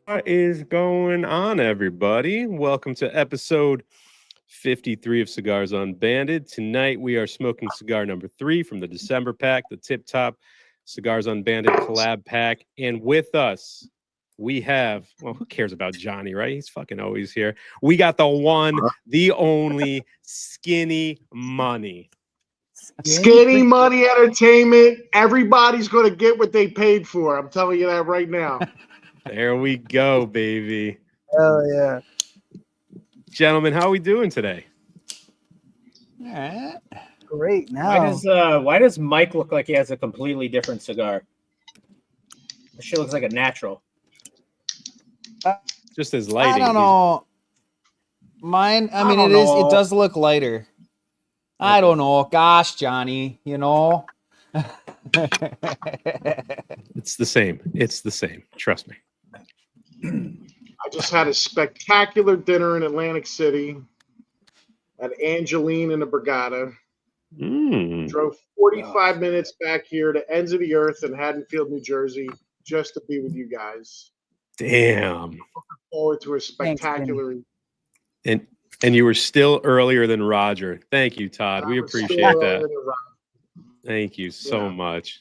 What is going on, everybody? Welcome to episode 53 of Cigars Unbanded. Tonight, we are smoking cigar number 3 from the December pack, the Tip Top Cigars Unbanded collab pack. And with us, we have, well, who cares about Johnny, right? He's fucking always here. We got the one, the only Skinny Money. Skinny Money Entertainment. Everybody's going to get what they paid for. I'm telling you that right now. There we go, baby. Hell yeah. Gentlemen, how are we doing today? All right. Great. Now, why does Mike look like he has a completely different cigar? This shit looks like a natural. Just his lighting. I don't know. Mine, I mean, it does look lighter. I don't know. Gosh, Johnny, you know. It's the same. It's the same. Trust me. I just had a spectacular dinner in Atlantic City at Angeline in the Brigada. Drove 45 minutes back here to ends of the earth in Haddonfield, New Jersey, just to be with you guys. Damn. Looking forward to a spectacular. And you were still earlier than Roger. Thank you, Todd. We appreciate that. Thank you so much.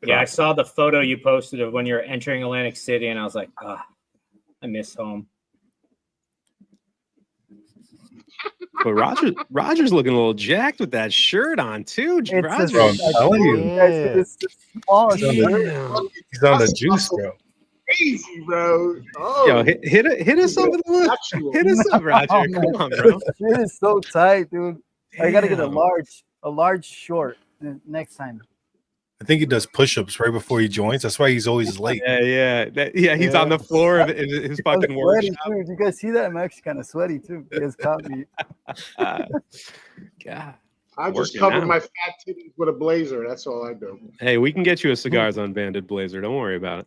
Yeah, I saw the photo you posted of when you were entering Atlantic City, and I was like, I miss home. But Roger's looking a little jacked with that shirt on too. Roger, I'm telling you, It's he's on the juice, bro. Crazy, bro. Oh, yo, hit us up with a look. Hit us up, Roger. Come on, bro. It is so tight, dude. I gotta get a Damn. large short next time. I think he does push-ups right before he joins. That's why he's always late. Yeah. He's on the floor of his fucking I'm workshop. sweaty, too. Did you guys see that? I'm actually kind of sweaty too. You guys caught me. God. I just Working covered out. my fat titties with a blazer. That's all I do. Hey, we can get you a Cigars Unbanded blazer. Don't worry about it.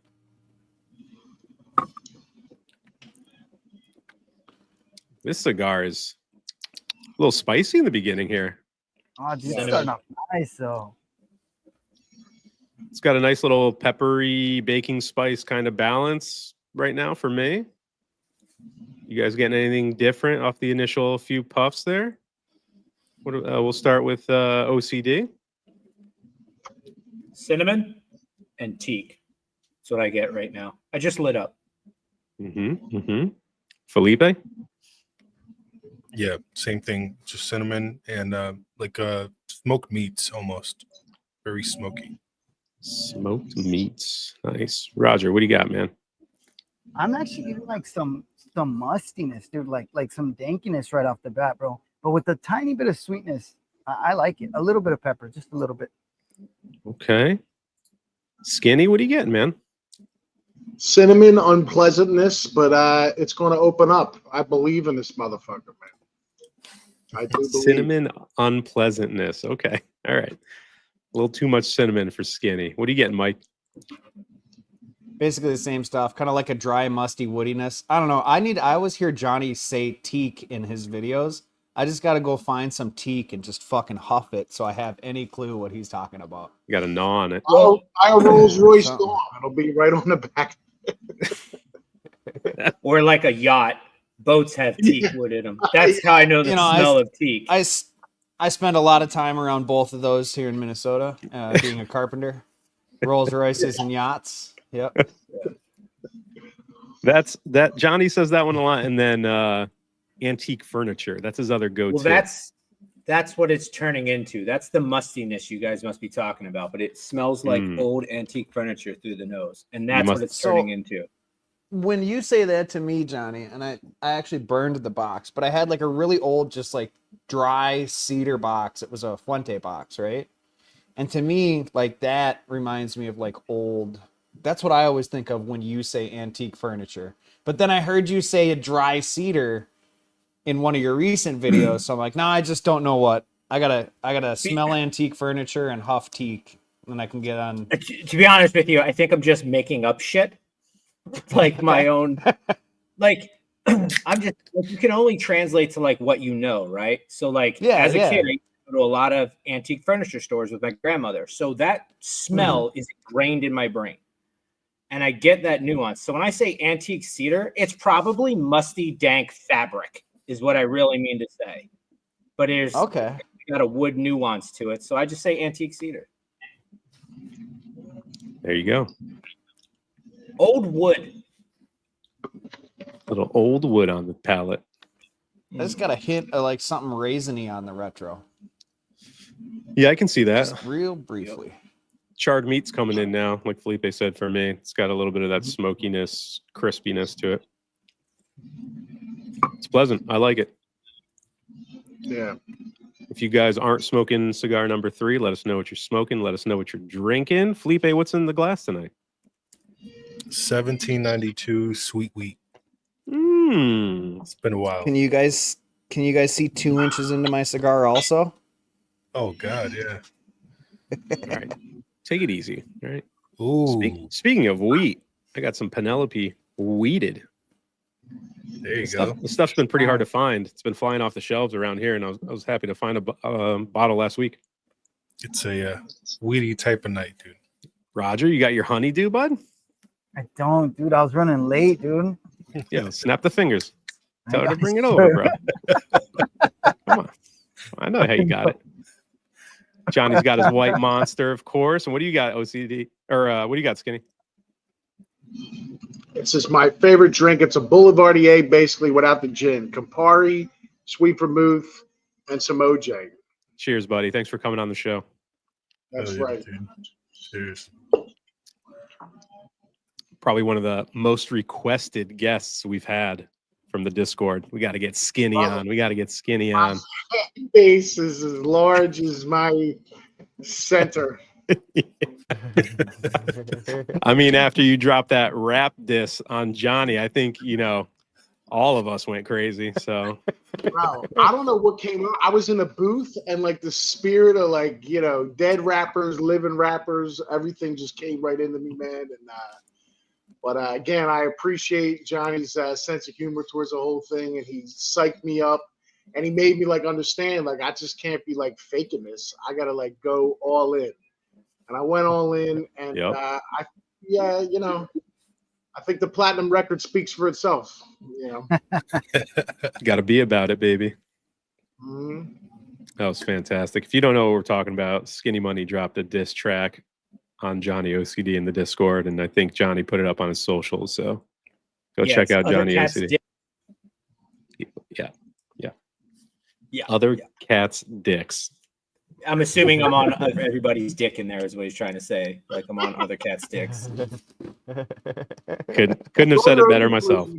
This cigar is a little spicy in the beginning here. Oh, dude, it's starting off nice though. It's got a nice little peppery baking spice kind of balance right now for me. You guys getting anything different off the initial few puffs there? We'll start with OCD. Cinnamon and teak. That's what I get right now. I just lit up. Felipe? Yeah, same thing. Just cinnamon and like smoked meats, almost very smoky. Smoked meats. Nice. Roger, what do you got, man? I'm actually getting like some mustiness, dude. Like some dankiness right off the bat, bro. But with a tiny bit of sweetness, I like it. A little bit of pepper, just a little bit. Okay. Skinny, what are you getting, man? Cinnamon unpleasantness, but it's going to open up. I believe in this motherfucker, man. I do believe. Cinnamon unpleasantness. Okay. All right. A little too much cinnamon for Skinny. What are you getting, Mike? Basically the same stuff, kind of like a dry, musty woodiness. I don't know. I always hear Johnny say teak in his videos. I just got to go find some teak and just fucking huff it so I have any clue what he's talking about. You got a gnaw on it. Oh, I Rolls Royce Dawn. It'll be right on the back. Or like a yacht. Boats have teak wood in them. That's how I know the smell of teak. I spend a lot of time around both of those here in Minnesota, being a carpenter. Rolls Royces and yachts. Yep. That Johnny says that one a lot, and then antique furniture. That's his other go-to. Well, that's what it's turning into. That's the mustiness you guys must be talking about. But it smells like old antique furniture through the nose, and that's what it's turning into. When you say that to me, Johnny, and I actually burned the box, but I had like a really old, just like dry cedar box. It was a Fuente box, right? And to me, like that reminds me of like old. That's what I always think of when you say antique furniture. But then I heard you say a dry cedar in one of your recent videos, so I'm like, no, I just don't know what. I gotta smell antique furniture and huff teak, and I can get on. To be honest with you, I think I'm just making up shit. Like my own, like I'm just like, you can only translate to like what you know, right? So like as a kid, I go to a lot of antique furniture stores with my grandmother, so that smell is ingrained in my brain. and I get that nuance. So when I say antique cedar, it's probably musty, dank fabric is what I really mean to say. But it's Okay. got a wood nuance to it. So I just say antique cedar. There you go. Old wood. Little old wood on the palate. I just got a hint of like something raisiny on the retro. Yeah, I can see that. Just real briefly. Charred meat's coming in now, like Felipe said for me. It's got a little bit of that smokiness, crispiness to it. It's pleasant. I like it. Yeah. If you guys aren't smoking cigar number 3, let us know what you're smoking. Let us know what you're drinking. Felipe, what's in the glass tonight? 1792 sweet wheat. Mmm. It's been a while. Can you guys see 2 inches into my cigar also? Oh God, yeah. All right. Take it easy. All right. Ooh, Speaking of wheat, I got some Penelope wheated. there you go. The stuff's been pretty hard to find. It's been flying off the shelves around here, and I was happy to find a bottle last week. It's a weedy type of night, dude. Roger, you got your honeydew, bud? I don't, dude. I was running late, dude. Yeah, snap the fingers. Tell her to got bring it you. over, bro. Come on. I know how you got it. Johnny's got his white monster, of course. And what do you got, OCD? Or what do you got, Skinny? This is my favorite drink. It's a Boulevardier, basically, without the gin. Campari, sweet vermouth, and some OJ. Cheers, buddy. Thanks for coming on the show. That's Oh, yeah, right. dude. Cheers. Probably one of the most requested guests we've had from the Discord. We got to get Skinny on. We got to get Skinny on. My face is as large as my center. I mean, after you dropped that rap diss on Johnny, I think, all of us went crazy. So, Wow. I don't know what came out. I was in a booth and like the spirit of dead rappers, living rappers, everything just came right into me, man. And but again, I appreciate Johnny's sense of humor towards the whole thing, and he psyched me up, and he made me understand I just can't be faking this. I gotta go all in, and I went all in, and Yep. I think the platinum record speaks for itself. Got to be about it, baby. Mm-hmm. That was fantastic. If you don't know what we're talking about, Skinny Money dropped a diss track on JohnnyOCD in the Discord, and I think Johnny put it up on his socials. So go check out JohnnyOCD. Yeah. Other cats' dicks. I'm assuming I'm on everybody's dick in there is what he's trying to say. Like I'm on other cats' dicks. Couldn't have said it better myself.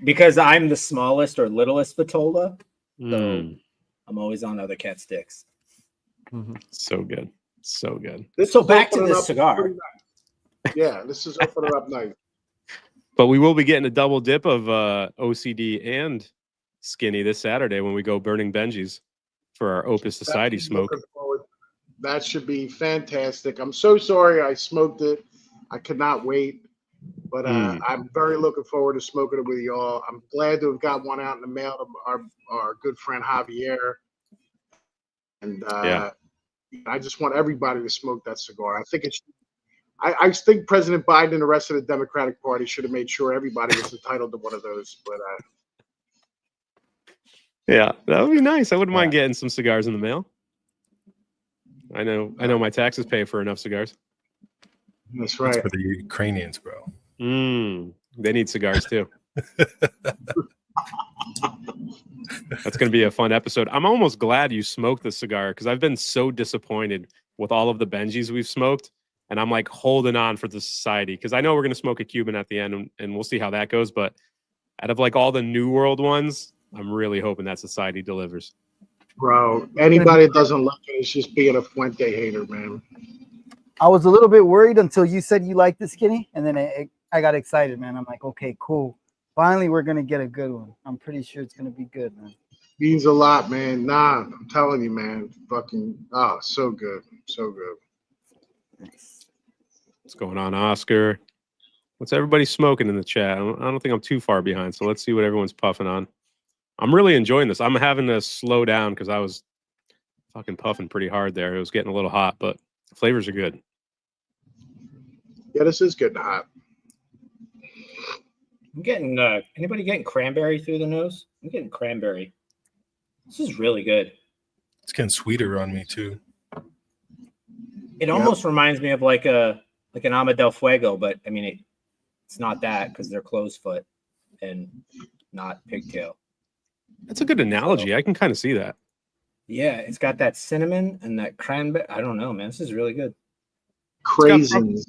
Because I'm the smallest or littlest Vitola, so Mm, I'm always on other cats' dicks. so good. So good. So back to opening this up cigar. pretty nice. Yeah, this is opening up nice. But we will be getting a double dip of OCD and Skinny this Saturday when we go burning Benjis for our Opus Society smoke. Looking forward. That should be fantastic. I'm so sorry I smoked it. I could not wait. But I'm very looking forward to smoking it with y'all. I'm glad to have got one out in the mail to our good friend Javier. And I just want everybody to smoke that cigar. I think I think President Biden and the rest of the Democratic Party should have made sure everybody was entitled to one of those. But yeah, that would be nice. I wouldn't mind getting some cigars in the mail. I know my taxes pay for enough cigars. That's right. That's for the Ukrainians, bro. They need cigars too. That's going to be a fun episode. I'm almost glad you smoked the cigar because I've been so disappointed with all of the Benjis we've smoked. And I'm holding on for the society because I know we're going to smoke a Cuban at the end and we'll see how that goes. But out of all the New World ones, I'm really hoping that society delivers. Bro, anybody that doesn't like it is just being a Fuente hater, man. I was a little bit worried until you said you liked the Skinny, and then I got excited, man. I'm like, okay, cool. Finally, we're gonna get a good one. I'm pretty sure it's gonna be good, man. Means a lot, man. Nah, I'm telling you, man. Fucking so good, so good. Nice. What's going on, Oscar? What's everybody smoking in the chat? I don't think I'm too far behind, so let's see what everyone's puffing on. I'm really enjoying this. I'm having to slow down because I was fucking puffing pretty hard there. It was getting a little hot, but the flavors are good. Yeah, this is good and hot. I'm getting anybody getting cranberry through the nose? I'm getting cranberry. This is really good. It's getting sweeter on me too. It almost reminds me of like an Ama del Fuego, but I mean it's not that because they're closed foot and not pigtail. That's a good analogy. So, I can kind of see that. yeah, it's got that cinnamon and that cranberry. I don't know, man. This is really good. Craisins.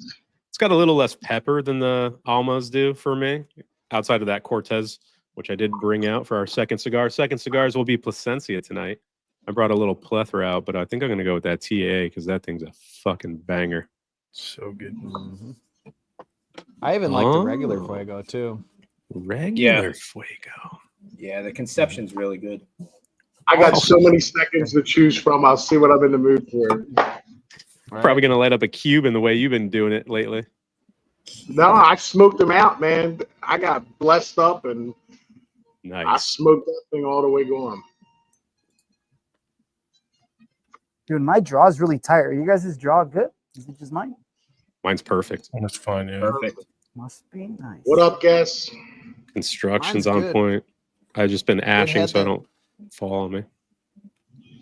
It's got a little less pepper than the Almas do for me, outside of that Cortez, which I did bring out for our second cigar. Second cigars will be Plascencia tonight. I brought a little plethora out, but I think I'm going to go with that TA because that thing's a fucking banger. So good. Mm-hmm. I even like the regular Fuego too. Regular Fuego. Yeah, the conception's really good. I got so many seconds to choose from. I'll see what I'm in the mood for. Right? Probably going to light up a Cuban the way you've been doing it lately. No, I smoked them out, man. I got blessed up and I Nice. smoked that thing all the way going. Dude, my draw's really tight. Are you guys' draw good? Is it just mine? Mine's perfect. That's fine. Yeah. Perfect. Must be nice. What up, guys? Construction's Mine's on good. point. I've just been ashing had so I that- don't fall on me.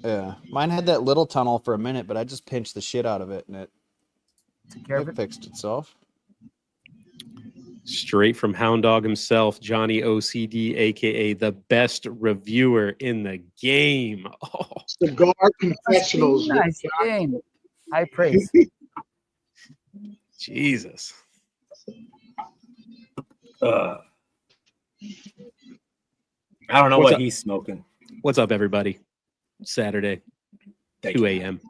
Yeah, mine had that little tunnel for a minute, but I just pinched the shit out of it, and Take care of it it. fixed itself. Straight from Hound Dog himself, JohnnyOCD, aka the best reviewer in the game. Oh, Cigar Must be confessionals. with nice game. High praise. Jesus. I don't know What's what up? he's smoking. What's up, everybody? Saturday, Thank 2 you. a.m.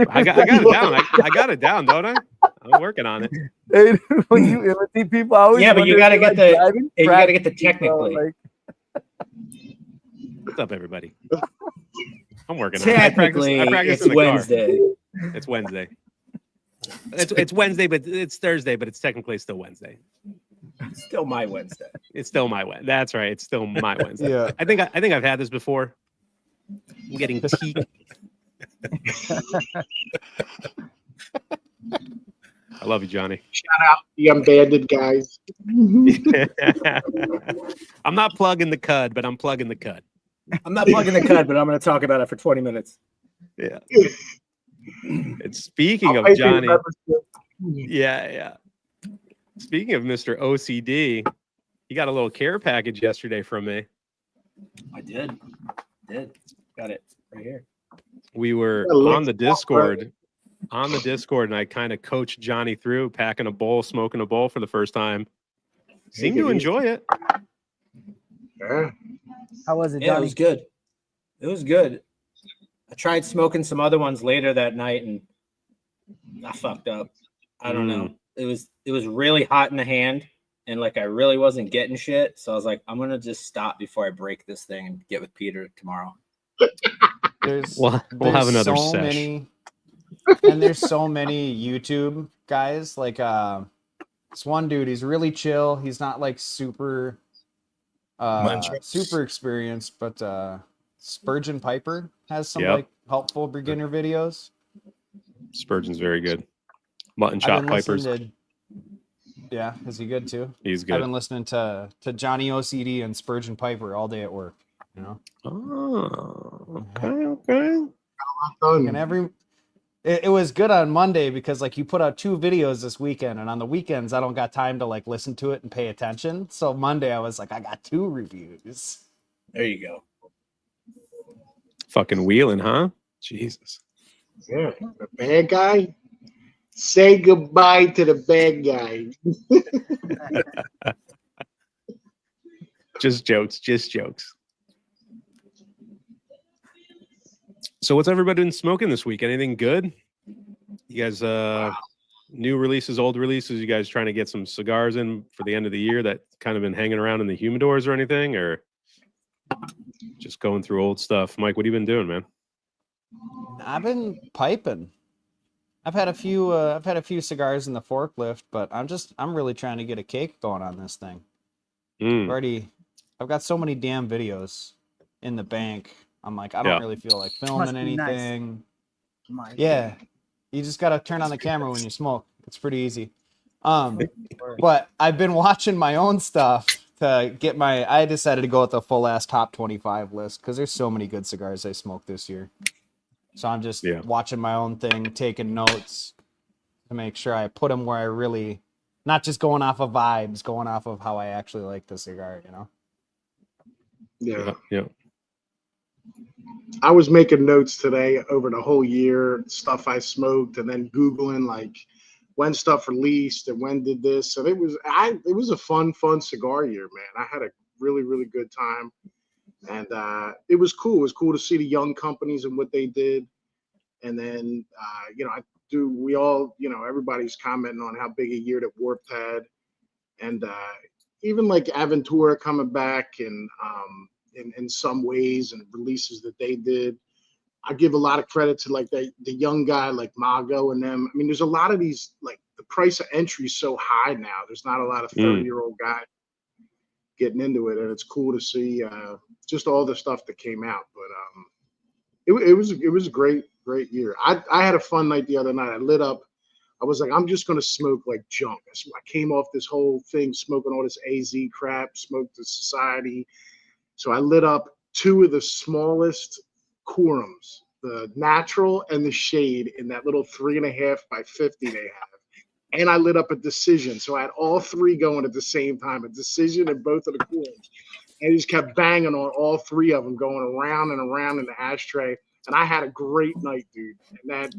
I got it down. I got it down, don't I? I'm working on it. Hey, when you imitate people, I always Yeah, but you wonder gotta if get you're, the- driving, you gotta get the practicing, bro, technically. What's up, everybody? I'm working on it. Technically, I practice it's in the car. Wednesday. It's Wednesday. It's Wednesday, but it's Thursday, but it's technically still Wednesday. Still my Wednesday. It's still my Wednesday. That's right. It's still my Wednesday. Yeah. I think I've had this before. I'm getting teak. I love you, Johnny. Shout out the Unbanded guys. I'm not plugging the cud, but I'm plugging the cud. I'm not plugging the cud, but I'm going to talk about it for 20 minutes. Yeah. And speaking I'll of pay for your Johnny, membership. yeah. Speaking of Mr. OCD, he got a little care package yesterday from me. I did. Got it right here. We were Yeah, on the Discord, and I kind of coached Johnny through packing a bowl, smoking a bowl for the first time. Seemed to enjoy it. Yeah. How was it, Yeah, it Johnny? was good. It was good. I tried smoking some other ones later that night and I fucked up. I don't know. It was really hot in the hand and like I really wasn't getting shit. So I was like, I'm gonna just stop before I break this thing and get with Peter tomorrow. We'll have another so sesh. many, and there's so many YouTube guys. Like this one dude, he's really chill. He's not like super experienced, but Spurgeon Piper has some like helpful beginner videos. Spurgeon's very good. Mutton I've chop been pipers. listening yeah, is he good too? He's I've good. been listening to Johnny OCD and Spurgeon Piper all day at work. You know. Oh, okay. And it was good on Monday because like you put out 2 videos this weekend, and on the weekends I don't got time to like listen to it and pay attention. So Monday I was like, I got 2 reviews. There you go. Fucking wheeling, huh? Jesus. Yeah. The bad guy. Say goodbye to the bad guy. Just jokes. So what's everybody been smoking this week? Anything good? You guys new releases, old releases, you guys trying to get some cigars in for the end of the year that kind of been hanging around in the humidors or anything, or just going through old stuff? Mike, what have you been doing, man? I've been piping. I've had a few cigars in the forklift, but I'm really trying to get a cake going on this thing. I've got so many damn videos in the bank. I'm like, I don't really feel like filming anything. Nice. Yeah. You just got to turn on the camera when you smoke. It's pretty easy. But I've been watching my own stuff to get I decided to go with the full ass top 25 list because there's so many good cigars I smoked this year. So I'm just watching my own thing, taking notes to make sure I put them where I really, not just going off of vibes, going off of how I actually like the cigar, you know? Yeah. I was making notes today over the whole year, stuff I smoked, and then Googling like when stuff released and when did this. And it was a fun cigar year, man. I had a really, really good time. And it was cool. It was cool to see the young companies and what they did. And then, everybody's commenting on how big a year that Warped had. And even like Aventura coming back and in some ways and releases that they did. I give a lot of credit to like the young guy like Mago and them. I mean, there's a lot of these, like the price of entry is so high now. There's not a lot of 30-year-old guys getting into it, and it's cool to see just all the stuff that came out. But it was a great year. I had a fun night the other night. I lit up. I was like, I'm just gonna smoke like junk. I came off this whole thing smoking all this AZ crap, smoked the Society. So I lit up 2 of the smallest quorums, the natural and the shade, in that little 3.5 by 50 they have. And I lit up a Decision. So I had all 3 going at the same time, a Decision in both of the quorums. And I just kept banging on all 3 of them, going around and around in the ashtray. And I had a great night, dude. And that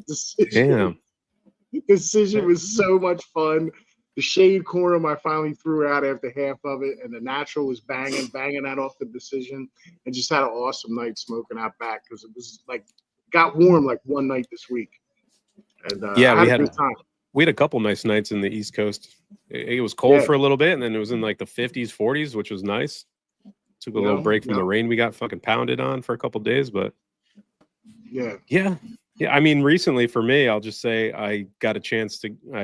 Decision was so much fun. The shade quorum I finally threw out after half of it, and the natural was banging that off the Decision, and just had an awesome night smoking out back because it was like got warm like one night this week, and I had a good time. We had a couple nice nights in the East Coast. It was cold for a little bit, and then it was in like the 50s, 40s, which was nice. Took a little break from the rain we got fucking pounded on for a couple days, but yeah. I mean, recently for me, I'll just say I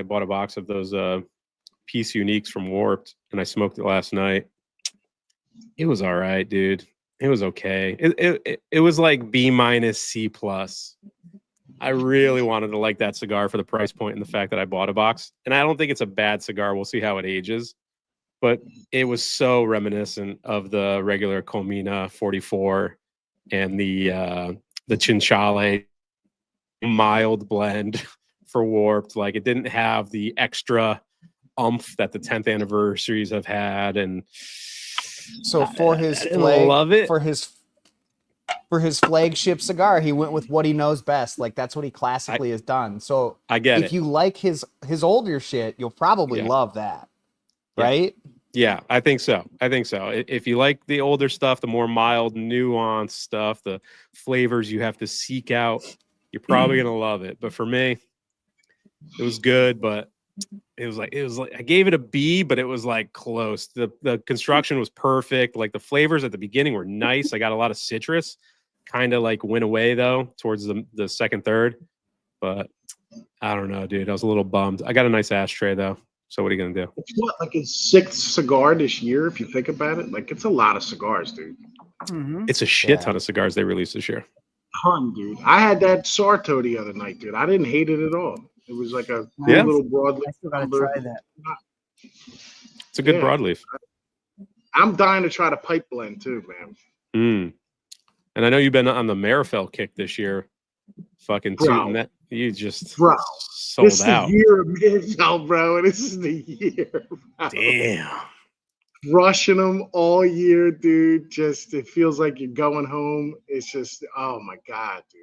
bought a box of those Peace Uniques from Warped, and I smoked it last night. It was all right, dude. It was okay. It was like B- C+. I really wanted to like that cigar for the price point and the fact that I bought a box. And I don't think it's a bad cigar. We'll see how it ages. But it was so reminiscent of the regular Comina 44 and the Chinchale mild blend for Warped. Like, it didn't have the extra umph that the 10th anniversaries have had. And so for his flagship cigar, he went with what he knows best. Like, that's what he classically has done. So I get it. If you like his older shit, you'll probably love that. Right? Yeah, I think so. If you like the older stuff, the more mild, nuanced stuff, the flavors you have to seek out, you're probably gonna love it. But for me, it was good, but it was like I gave it a B, but it was like close. The construction was perfect. Like, the flavors at the beginning were nice. I got a lot of citrus, kind of like went away though towards the second, third. But I don't know, dude. I was a little bummed. I got a nice ashtray though. So what are you gonna do? It's like his 6th cigar this year, if you think about it. Like, it's a lot of cigars, dude. Mm-hmm. It's a shit ton of cigars they released this year. Ton, dude. I had that Sarto the other night, dude. I didn't hate it at all. It was like a little broadleaf. I still gotta try that. It's a good broadleaf. I'm dying to try the pipe blend too, man. And I know you've been on the Marifel kick this year. Fucking tooting that. You just sold this out. This is the year of Marifel, bro. This is the year. Bro. Damn. Rushing them all year, dude. Just, it feels like you're going home. It's just, oh my God, dude.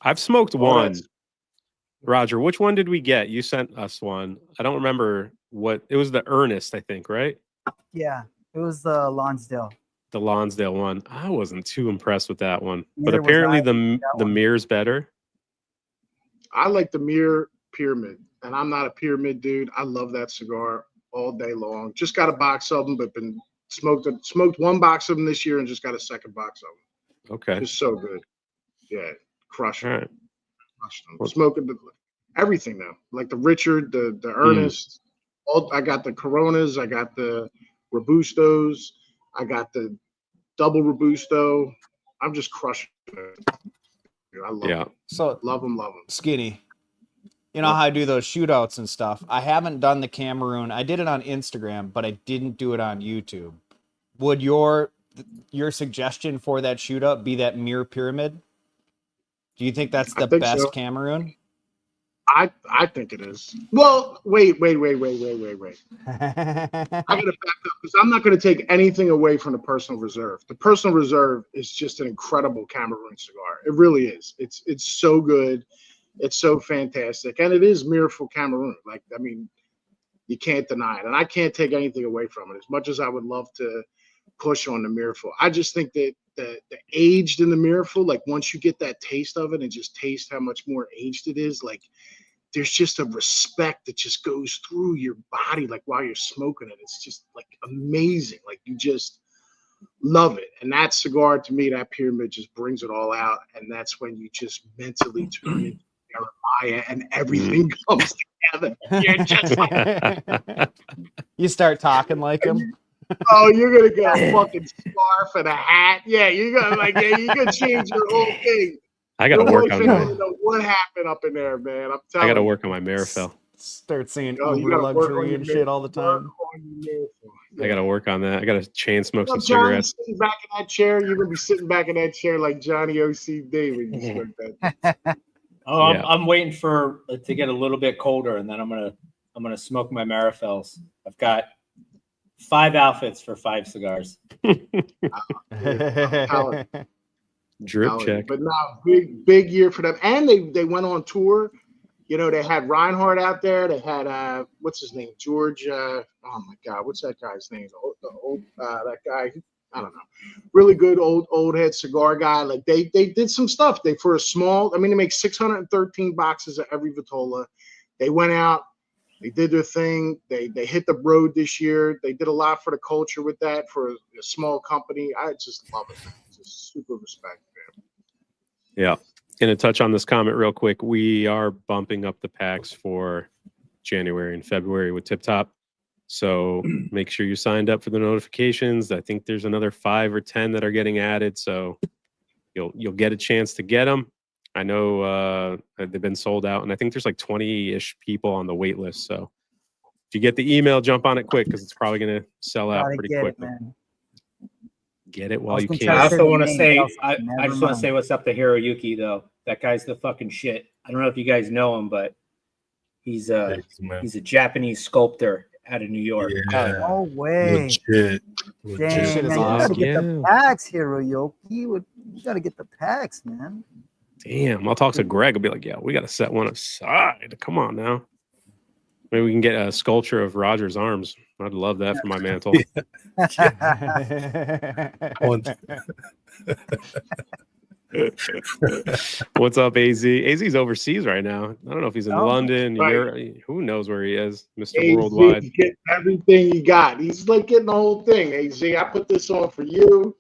I've smoked one. Roger, which one did we get? You sent us one. I don't remember what it was. The Ernest, I think, right? Yeah, it was the Lonsdale. The Lonsdale one. I wasn't too impressed with that one, but apparently the Mirror's better. I like the Mirror Pyramid, and I'm not a Pyramid dude. I love that cigar all day long. Just got a box of them, but been smoked one box of them this year and just got a second box of them. Okay, it's so good. Yeah, crushing. All right. Smoking everything now, like the Richard, the Ernest. I got the Coronas, I got the Robustos, I got the double Robusto. I'm just crushing it. I love them. So love them. Skinny, you know how I do those shootouts and stuff. I haven't done the Cameroon. I did it on Instagram, but I didn't do it on YouTube. Would your suggestion for that shootout be that mirror pyramid? Do you think that's the best so. Cameroon? I think it is. Well, wait. I gotta back up because I'm not gonna take anything away from the Personal Reserve. The Personal Reserve is just an incredible Cameroon cigar. It really is. It's so good. It's so fantastic, and it is Miracle Cameroon. Like, I mean, you can't deny it, and I can't take anything away from it. As much as I would love to push on the Miracle, I just think that the aged in the Miracle, like once you get that taste of it and just taste how much more aged it is, like there's just a respect that just goes through your body, like while you're smoking it. It's just like amazing. Like you just love it. And that cigar, to me, that pyramid just brings it all out. And that's when you just mentally turn into Jeremiah and everything comes together. You're just like, you start talking like him. Oh, you're gonna get a fucking scarf and a hat. Yeah, you're gonna change your whole thing. I gotta work on that. What happened up in there, man? I'm telling you. I gotta work on my Marifel. Start saying Uber luxury and shit all the time. I gotta work on that. I gotta chain smoke some cigarettes. Sitting back in that chair, you're gonna be sitting back in that chair like JohnnyOCD when you smoke that. Oh, I'm waiting for it to get a little bit colder, and then I'm gonna smoke my Marifels. I've got 5 outfits for 5 cigars. Drip check. But no, big year for them. And they went on tour. You know, they had Reinhardt out there. They had what's his name? George. Oh my God, what's that guy's name? That guy. I don't know. Really good old head cigar guy. Like they did some stuff. They make 613 boxes of every Vitola. They went out. They did their thing. They hit the road this year. They did a lot for the culture with that for a small company. I just love it. Just super respect, man. Yeah. Gonna touch on this comment real quick. We are bumping up the packs for January and February with Tip Top. So make sure you signed up for the notifications. I think there's another 5 or 10 that are getting added. So you'll get a chance to get them. I know they've been sold out, and I think there's like 20-ish people on the wait list. So if you get the email, jump on it quick because it's probably going to sell out pretty quickly. Get it while you can. I also want to say, I just want to say what's up to Hiroyuki, though. That guy's the fucking shit. I don't know if you guys know him, but he's a Japanese sculptor out of New York. Yeah. No way. Legit. Damn, man, you gotta get the packs, Hiroyuki. You gotta get the packs, man. Damn, I'll talk to Greg. I'll be like, yeah, we got to set one aside. Come on now. Maybe we can get a sculpture of Roger's arms. I'd love that for my mantle. What's up, AZ? AZ's overseas right now. I don't know if he's in London. Europe. Who knows where he is, Mr. AZ, Worldwide. Get everything he got. He's like getting the whole thing. AZ, I put this on for you.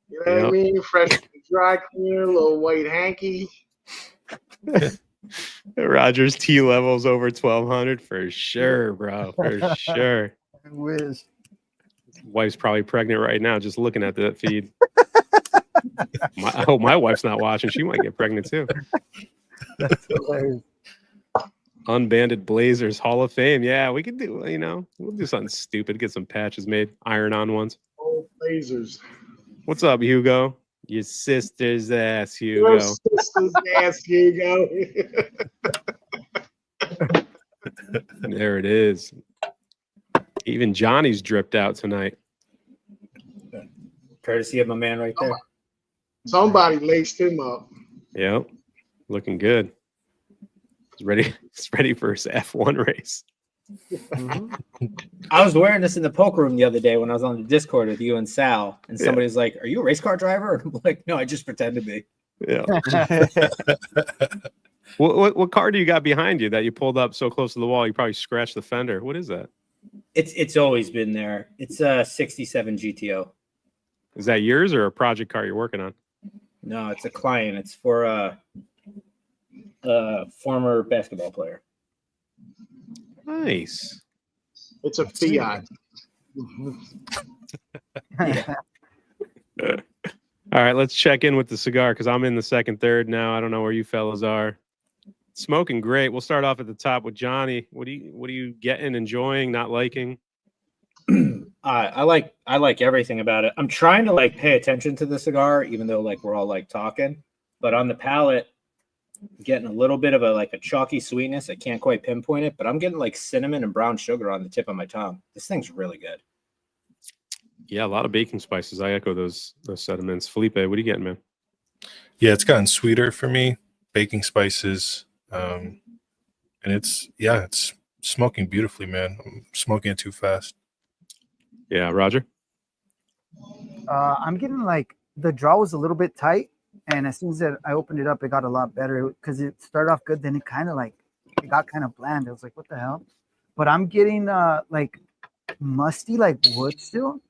You know what I mean? Fresh dry cleaner, little white hanky. Roger's T levels over 1200 for sure, bro. For sure. I wish. Wife's probably pregnant right now just looking at that feed. I hope my wife's not watching. She might get pregnant too. That's hilarious. Unbanded Blazers Hall of Fame. Yeah, we could do, we'll do something stupid. Get some patches made. Iron-on ones. Old Blazers. What's up, Hugo? Your sister's ass, Hugo. Your sister's ass, Hugo. There it is. Even Johnny's dripped out tonight. Courtesy of my man right there. Somebody laced him up. Yep. Looking good. He's ready for his F1 race. I was wearing this in the poker room the other day when I was on the Discord with you and Sal, and somebody's like, "Are you a race car driver?" And I'm like, "No, I just pretend to be." Yeah. What car do you got behind you that you pulled up so close to the wall you probably scratched the fender? What is that? It's always been there. It's a '67 GTO. Is that yours or a project car you're working on? No, it's a client. It's for a former basketball player. Nice. It's a Fiat. All right, let's check in with the cigar because I'm in the second third now. I don't know where you fellas are. Smoking great. We'll start off at the top with Johnny. What are you getting, enjoying, not liking? I like everything about it. I'm trying to like pay attention to the cigar, even though like we're all like talking. But on the palate, getting a little bit of a chalky sweetness. I can't quite pinpoint it, but I'm getting like cinnamon and brown sugar on the tip of my tongue. This thing's really good. Yeah, a lot of baking spices. I echo those sentiments. Felipe, what are you getting, man? Yeah, it's gotten sweeter for me. Baking spices, and it's smoking beautifully, man. I'm smoking it too fast. Yeah, Roger. I'm getting like the draw was a little bit tight, and as soon as I opened it up, it got a lot better because it started off good. Then it got kind of bland. I was like, what the hell? But I'm getting like musty, like wood still.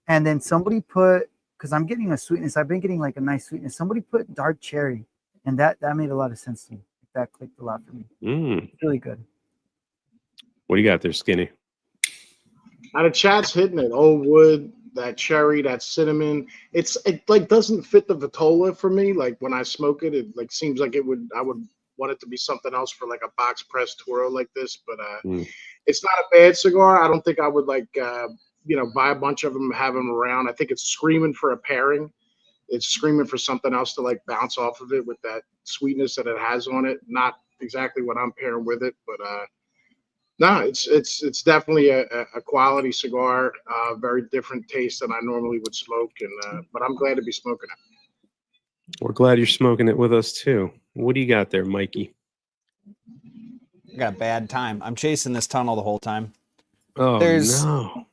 And then somebody put, because I'm getting a sweetness. I've been getting like a nice sweetness. Somebody put dark cherry, and that made a lot of sense to me. That clicked a lot for me. It's really good. What do you got there, Skinny? Out of chat's hitting it. Old wood, that cherry, that cinnamon. It like doesn't fit the vitola for me. Like when I smoke it, it like seems like I would want it to be something else for like a box press Toro like this. But it's not a bad cigar. I don't think I would like buy a bunch of them, have them around. I think it's screaming for a pairing. It's screaming for something else to like bounce off of it with that sweetness that it has on it. Not exactly what I'm pairing with it, but no, it's definitely a quality cigar. Very different taste than I normally would smoke, and but I'm glad to be smoking it. We're glad you're smoking it with us too. What do you got there, Mikey? I got a bad time. I'm chasing this tunnel the whole time. Oh no.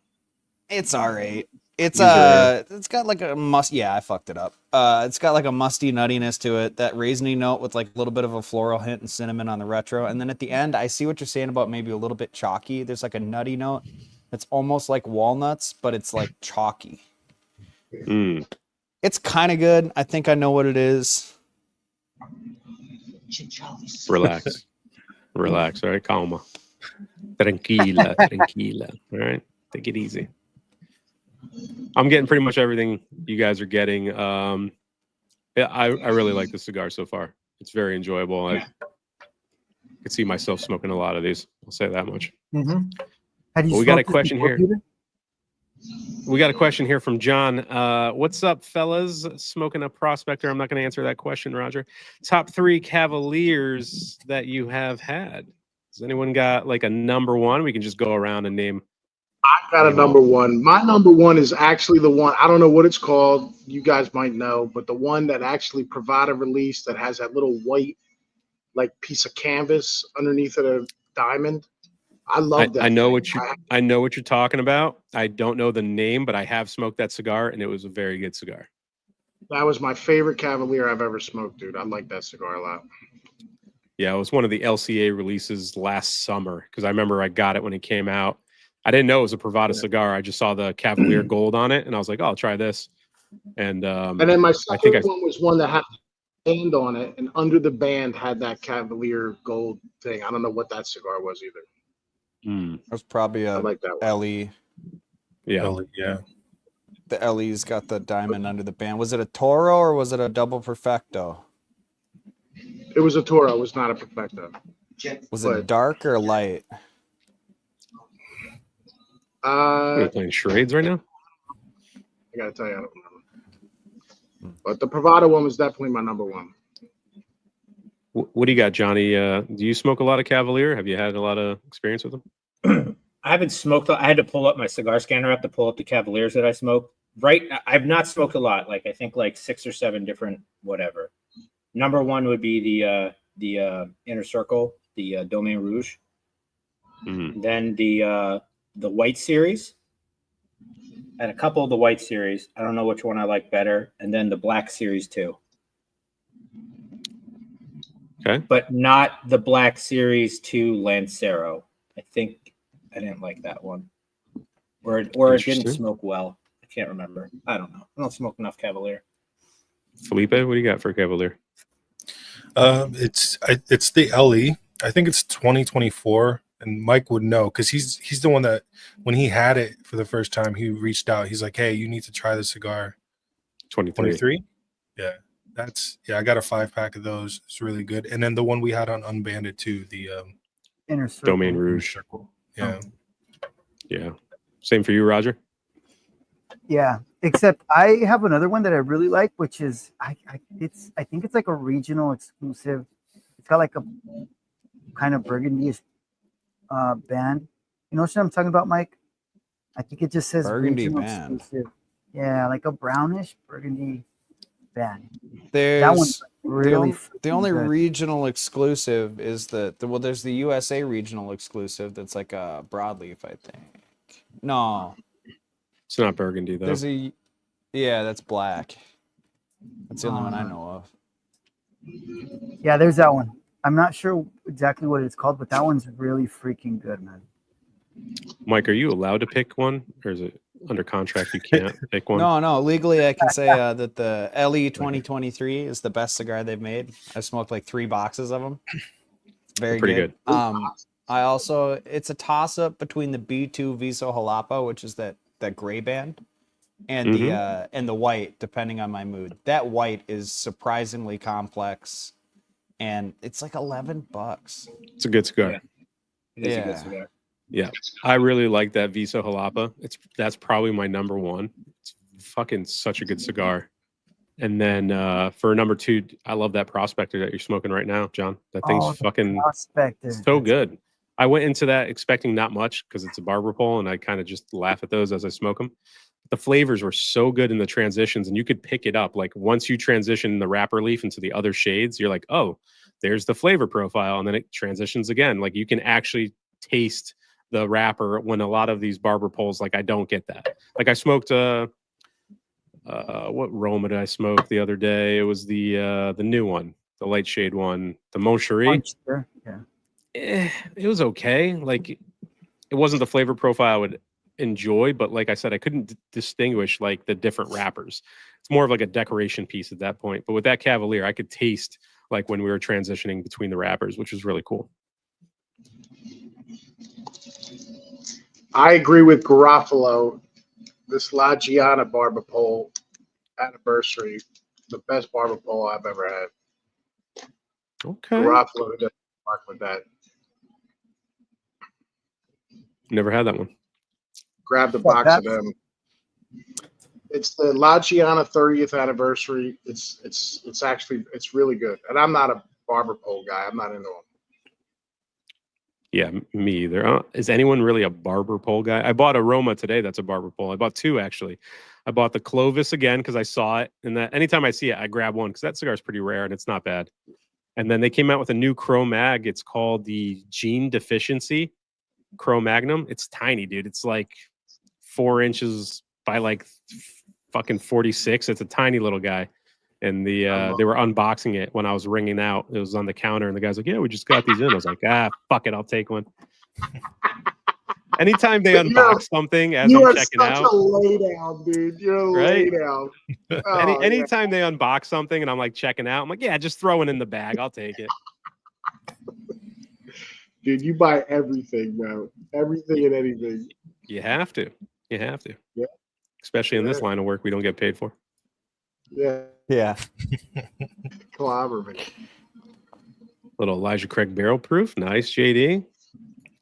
It's all right. It's got like a I fucked it up. It's got like a musty nuttiness to it, that raisiny note with like a little bit of a floral hint and cinnamon on the retro. And then at the end, I see what you're saying about maybe a little bit chalky. There's like a nutty note that's almost like walnuts, but it's like chalky. It's kind of good. I think I know what it is. Relax. Relax. All right, calma. Tranquila. All right, take it easy. I'm getting pretty much everything you guys are getting. I really like the cigar so far. It's very enjoyable. I could see myself smoking a lot of these. I'll say that much. We got a question here. We got a question here from John. What's up, fellas? Smoking a prospector. I'm not going to answer that question, Roger. Top 3 Cavaliers that you have had. Has anyone got like a number one? We can just go around and name. I got a number one. My number one is actually the one. I don't know what it's called. You guys might know, but the one that actually provided release that has that little white, like piece of canvas underneath of a diamond. I love that. I know what you're talking about. I don't know the name, but I have smoked that cigar, and it was a very good cigar. That was my favorite Cavalier I've ever smoked, dude. I like that cigar a lot. Yeah, it was one of the LCA releases last summer because I remember I got it when it came out. I didn't know it was a Privada cigar. I just saw the Cavalier gold on it, and I was like, "Oh, I'll try this." And then my second one was one that had a band on it, and under the band had that Cavalier gold thing. I don't know what that cigar was either. It was probably a like that LE. Yeah. The LE's got the diamond under the band. Was it a Toro or was it a double perfecto? It was a Toro. It was not a perfecto. Was it dark or light? Are you playing charades right now? I gotta tell you, I don't remember. But the Privada one was definitely my number one. What do you got, Johnny? Do you smoke a lot of Cavalier? Have you had a lot of experience with them? I haven't smoked. I had to pull up my cigar scanner app to pull up the Cavaliers that I smoked. I've not smoked a lot. Like I think like 6 or 7 different whatever. Number one would be the Inner Circle, the Domaine Rouge. Then the White Series, and a couple of the White Series. I don't know which one I like better. And then the Black Series too. Okay. But not the Black Series 2 Lancero. I think I didn't like that one. Or it didn't smoke well. I can't remember. I don't know. I don't smoke enough Cavalier. Felipe, what do you got for Cavalier? It's the LE. I think it's 2024. And Mike would know because he's the one that when he had it for the first time, he reached out. He's like, "Hey, you need to try the cigar." 2023. Yeah, I got a 5-pack of those. It's really good. And then the one we had on Unbanded too, the Inner Circle. Domaine Rouge. Circle. Yeah. Yeah. Same for you, Roger? Yeah, except I have another one that I really like, which is I think it's like a regional exclusive. It's got like a kind of burgundy band. You know what I'm talking about, Mike? I think it just says Burgundy regional band. exclusive. Yeah, like a brownish burgundy band. There's That one's really the only good. regional exclusive is well, there's the USA regional exclusive that's like a broadleaf, I think. No, It's not burgundy though. there's that's black. That's the only one I know of. Yeah, there's that one. I'm not sure exactly what it's called, but that one's really freaking good, man. Mike, are you allowed to pick one, or is it under contract you can't pick one? No, legally I can say that the LE 2023 is the best cigar they've made. I smoked like 3 boxes of them. Very Pretty good. I also, it's a toss up between the B2 Viso Jalapa, which is that gray band, and the white, depending on my mood. That white is surprisingly complex, and it's like $11. It's a good cigar. Yeah. It is a good cigar. Yeah, I really like that Viso Jalapa. That's probably my number one. It's fucking such a good cigar. And then for number 2, I love that Prospector that you're smoking right now, John. That thing's fucking Prospector. so good. I went into that expecting not much because it's a barber pole, and I kind of just laugh at those as I smoke them. The flavors were so good in the transitions, and you could pick it up. Like once you transition the wrapper leaf into the other shades, you're like, oh, there's the flavor profile, and then it transitions again. Like you can actually taste the wrapper when a lot of these barber poles, like I don't get that. Like I smoked what Roma did I smoke the other day? It was the new one, the light shade one, the Moncherie. Yeah. It was okay. Like it wasn't the flavor profile I would enjoy, but like I said, I couldn't distinguish like the different wrappers. It's more of like a decoration piece at that point. But with that Cavalier, I could taste like when we were transitioning between the wrappers, which was really cool. I agree with Garofalo. This La Giana barber pole anniversary, the best barber pole I've ever had. Okay. Garofalo doesn't mark with that. Never had that one. Grab the box of them. It's the La Giana 30th anniversary. It's actually really good. And I'm not a barber pole guy. I'm not into them. Yeah, me either. Is anyone really a barber pole guy? I bought a Roma today that's a barber pole. I bought 2 actually. I bought the Clovis again because I saw it, and that anytime I see it, I grab one because that cigar is pretty rare and it's not bad. And then they came out with a new Cro-Mag. It's called the Gene Deficiency Cro-Magnum. It's tiny, dude. It's like 4 inches by like fucking 46. It's a tiny little guy. And they were unboxing it when I was ringing out. It was on the counter, and the guy's like, "Yeah, we just got these in." I was like, fuck it, I'll take one. Anytime they unbox something as I'm checking out, you're such a laydown, dude. You're a right? laydown. Oh, anytime they unbox something and I'm like checking out, I'm like, yeah, just throw it in the bag. I'll take it. Dude, you buy everything, bro. Everything and anything. You have to. You have to. Yeah. Especially in this line of work we don't get paid for. Yeah. Yeah. Collaborating. Little Elijah Craig barrel proof. Nice, JD. Oh,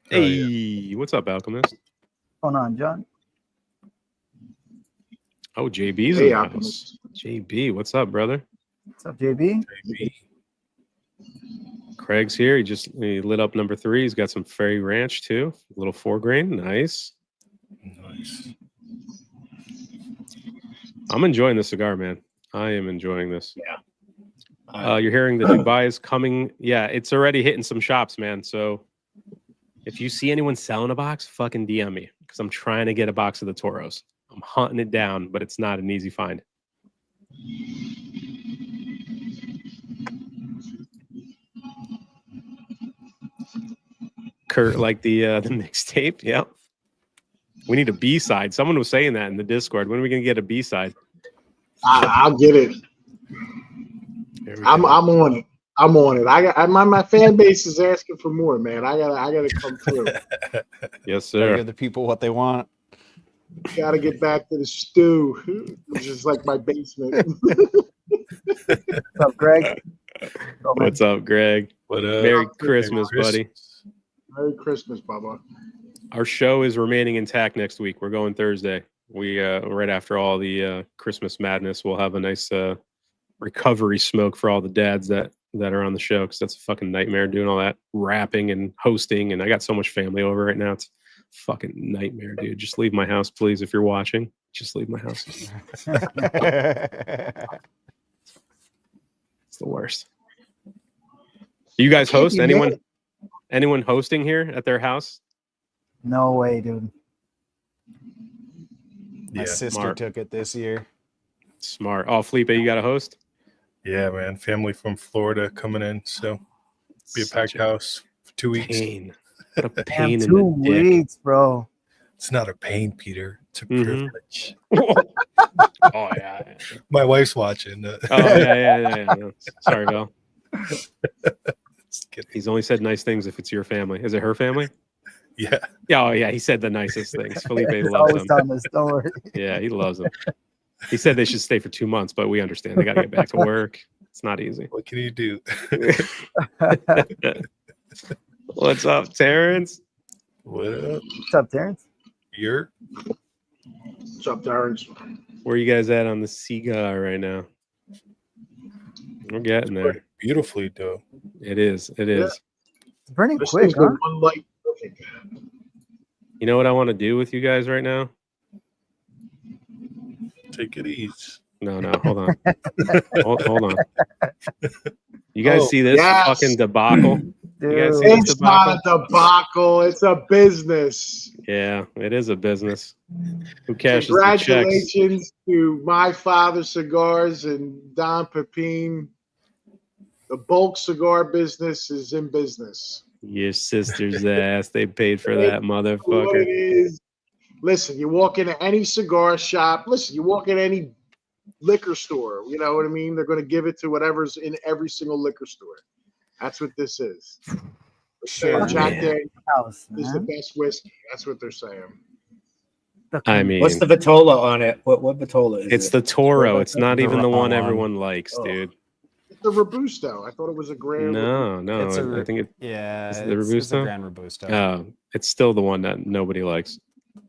Hey, yeah. what's up, Alchemist? Hold on, John. Oh, JB's Hey, in the Alchemist. house. JB, what's up, brother? What's up, JB? Craig's here. He lit up number 3. He's got some Fairy Ranch too. A little 4-grain. Nice. Nice. I'm enjoying the cigar, man. I am enjoying this. Yeah. You're hearing the Dubai is coming. Yeah, it's already hitting some shops, man. So if you see anyone selling a box, fucking DM me because I'm trying to get a box of the Toros. I'm hunting it down, but it's not an easy find. Kurt, like the mixtape. Yep. We need a B-side. Someone was saying that in the Discord. When are we gonna get a B-side? I'll get it. I'm on it. I'm on it. My fan base is asking for more, man. I gotta come through. Yes, Gotta sir. give the people what they want. Gotta get back to the stew, which is like my basement. What's up, Greg? Oh, man. What's up, Greg? What Merry Christmas, buddy. Merry Christmas, Bubba. Our show is remaining intact next week. We're going Thursday. We right after all the Christmas madness, we'll have a nice recovery smoke for all the dads that are on the show, because that's a fucking nightmare doing all that rapping and hosting. And I got so much family over right now. It's a fucking nightmare, dude. Just leave my house, please. If you're watching, just leave my house. It's the worst. You guys host? Anyone hosting here at their house? No way, dude. My sister smart. took it this year. Smart. Oh, Felipe, you got a host? Yeah, man. Family from Florida coming in, so be a packed house for 2 weeks. Pain. What a Damn, pain in 2 the dick. weeks, bro. It's not a pain, Peter. It's a Mhm. privilege. Oh yeah. My wife's watching. Oh yeah. Sorry, Val. Just kidding. He's only said nice things if it's your family. Is it her family? Yeah. Yeah, oh yeah. He said the nicest things. Felipe He's loves always them. telling us, don't worry. Yeah, he loves them. He said they should stay for 2 months, but we understand they got to get back to work. It's not easy. What can you do? What's up, Terrence? What up? What's up, Terrence? You're What's up, Terrence? Where you guys at on the cigar right now? We're getting there. beautifully, though. It is. It is. It's burning This quick, thing's huh? the one light perfect. You know what I want to do with you guys right now? Take it easy. No, hold on. hold on. You guys see this yes. fucking debacle? You guys Dude, see this It's not debacle? a debacle. It's a business. Yeah, it is a business. Who cashes the checks? Congratulations to My Father Cigars and Don Pepin. The bulk cigar business is in business. Your sister's ass. They paid for that What it motherfucker. is. Listen, you walk into any cigar shop. Listen, you walk in any liquor store. You know what I mean? They're going to give it to whatever's in every single liquor store. That's what this is. Sure. Jack man. Daniels house, is the man. best whiskey. That's what they're saying. I mean, What's the Vitola on it? What Vitola is it's it? the Toro. It's not The even the raw one one. everyone likes, Oh. dude. It's the Robusto. I thought it was a grand. No. It's a I think Yeah, Is it it's, the it's Robusto? a Grand Robusto. it's still the one that nobody likes.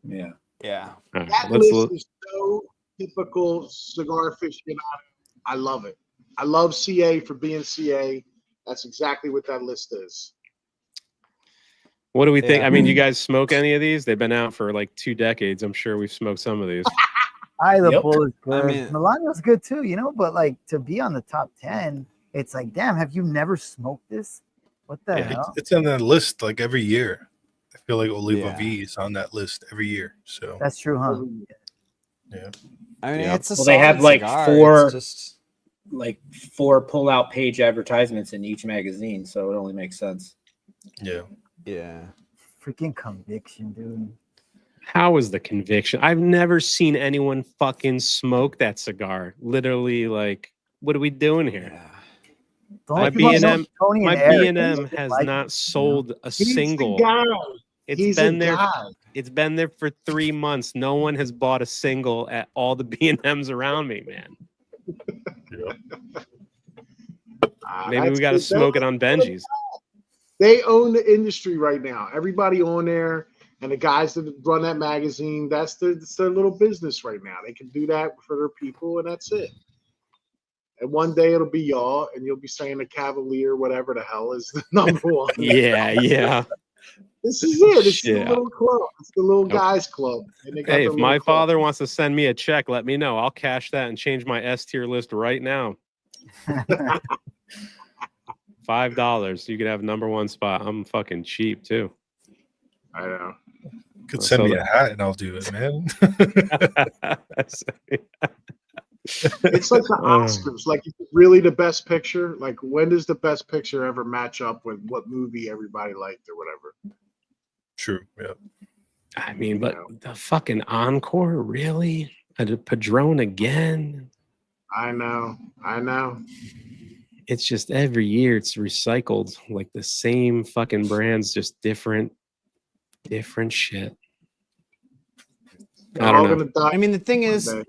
Yeah. Yeah. All right, That let's list look. is so typical cigar aficionado. I love it. I love CA for being CA. That's exactly what that list is. What do we think? Yeah. I mean, you guys smoke any of these? They've been out for like 2 decades. I'm sure we've smoked some of these. The Yep. Bull is good. I mean- Melano's good too, you know, but like to be on the top 10, it's like, damn, have you never smoked this? What the Yeah. hell? It's on that list like every year. I feel like Oliva Yeah. V is on that list every year. So That's true, huh? yeah. I mean, Yeah. it's a Well, they have, solid like, cigar. four- It's just Like 4 pull-out page advertisements in each magazine, so it only makes sense. Yeah. yeah. Freaking conviction, dude. How is the conviction? I've never seen anyone fucking smoke that cigar. Literally, like, what are we doing here? Yeah. Don't My keep on B&M Tony My and Eric. B&M has Like, not sold a He's single. the guy. It's He's been a there. guy. It's been there for 3 months. No one has bought a single at all the B&Ms around me, man. Maybe we That's got to good. smoke it on Benji's. They own the industry right now. Everybody on there and the guys that run that magazine, that's their little business right now. They can do that for their people, and that's it. And one day it'll be y'all, and you'll be saying the Cavalier, whatever the hell, is the number one. Yeah. This is it. It's the Shit. little club. It's the little Nope. guys club. And they got Hey, their if little my club. father wants to send me a check, let me know. I'll cash that and change my S tier list right now. $5. You could have number 1 spot. I'm fucking cheap too. I know. Could So send me the- a hat and I'll do it, man. It's like the Oh. Oscars. Like, is it really the best picture? Like, when does the best picture ever match up with what movie everybody liked or whatever? True. Yeah. I mean, but the fucking encore, really? A Padron again? I know. It's just every year it's recycled, like the same fucking brands, just different shit. They're I all don't know. gonna die I mean, the thing one is, day.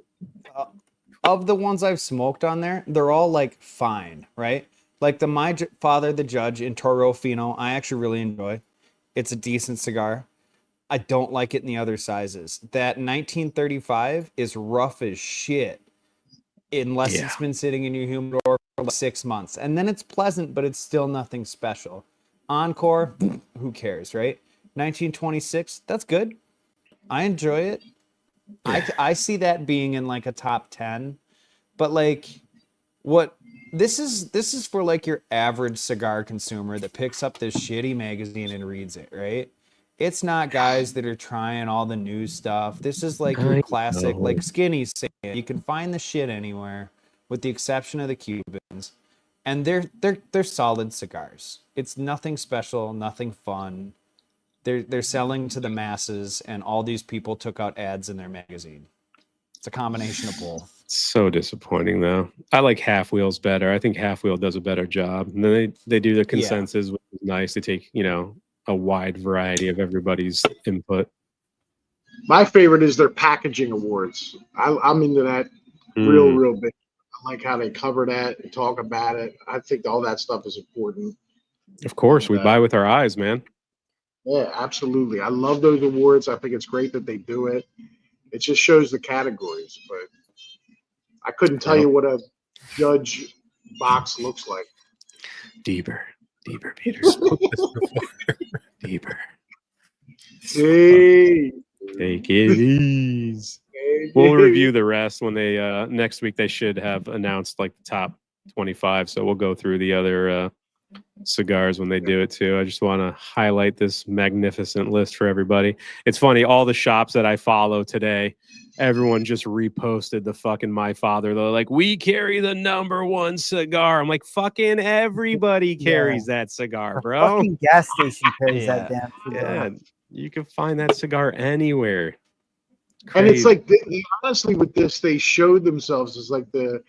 of the ones I've smoked on there, they're all like fine, right? Like the Father the Judge in Toro Fino, I actually really enjoy. It's a decent cigar. I don't like it in the other sizes. That 1935 is rough as shit unless it's been sitting in your humidor for like 6 months. And then it's pleasant, but it's still nothing special. Encore, who cares, right? 1926, that's good. I enjoy it. I see that being in like a top 10. But like this is for like your average cigar consumer that picks up this shitty magazine and reads it, right? It's not guys that are trying all the new stuff. This is like your classic, like Skinny's saying, you can find the shit anywhere, with the exception of the Cubans, and they're solid cigars. It's nothing special, nothing fun. They're selling to the masses, and all these people took out ads in their magazine. It's a combination of both. So disappointing, though. I like Half Wheels better. I think Half Wheel does a better job. And then they do the consensus, which is nice. They take, a wide variety of everybody's input. My favorite is their packaging awards. I'm into that real big. I like how they cover that and talk about it. I think all that stuff is important. Of course, we buy with our eyes, man. Yeah, absolutely. I love those awards. I think it's great that they do it. It just shows the categories, but I couldn't tell you what a judge box looks like. Deeper, Peter. Deeper. Hey. Take it easy. We'll review the rest when they next week. They should have announced like the top 25. So we'll go through the other cigars when they do it too. I just want to highlight this magnificent list for everybody. It's funny, all the shops that I follow today, everyone just reposted the fucking My Father. They're like, we carry the #1 cigar. I'm like, fucking everybody carries that cigar, bro. Fucking gas station carries that damn cigar. Yeah, you can find that cigar anywhere. And it's like honestly with this, they showed themselves as like the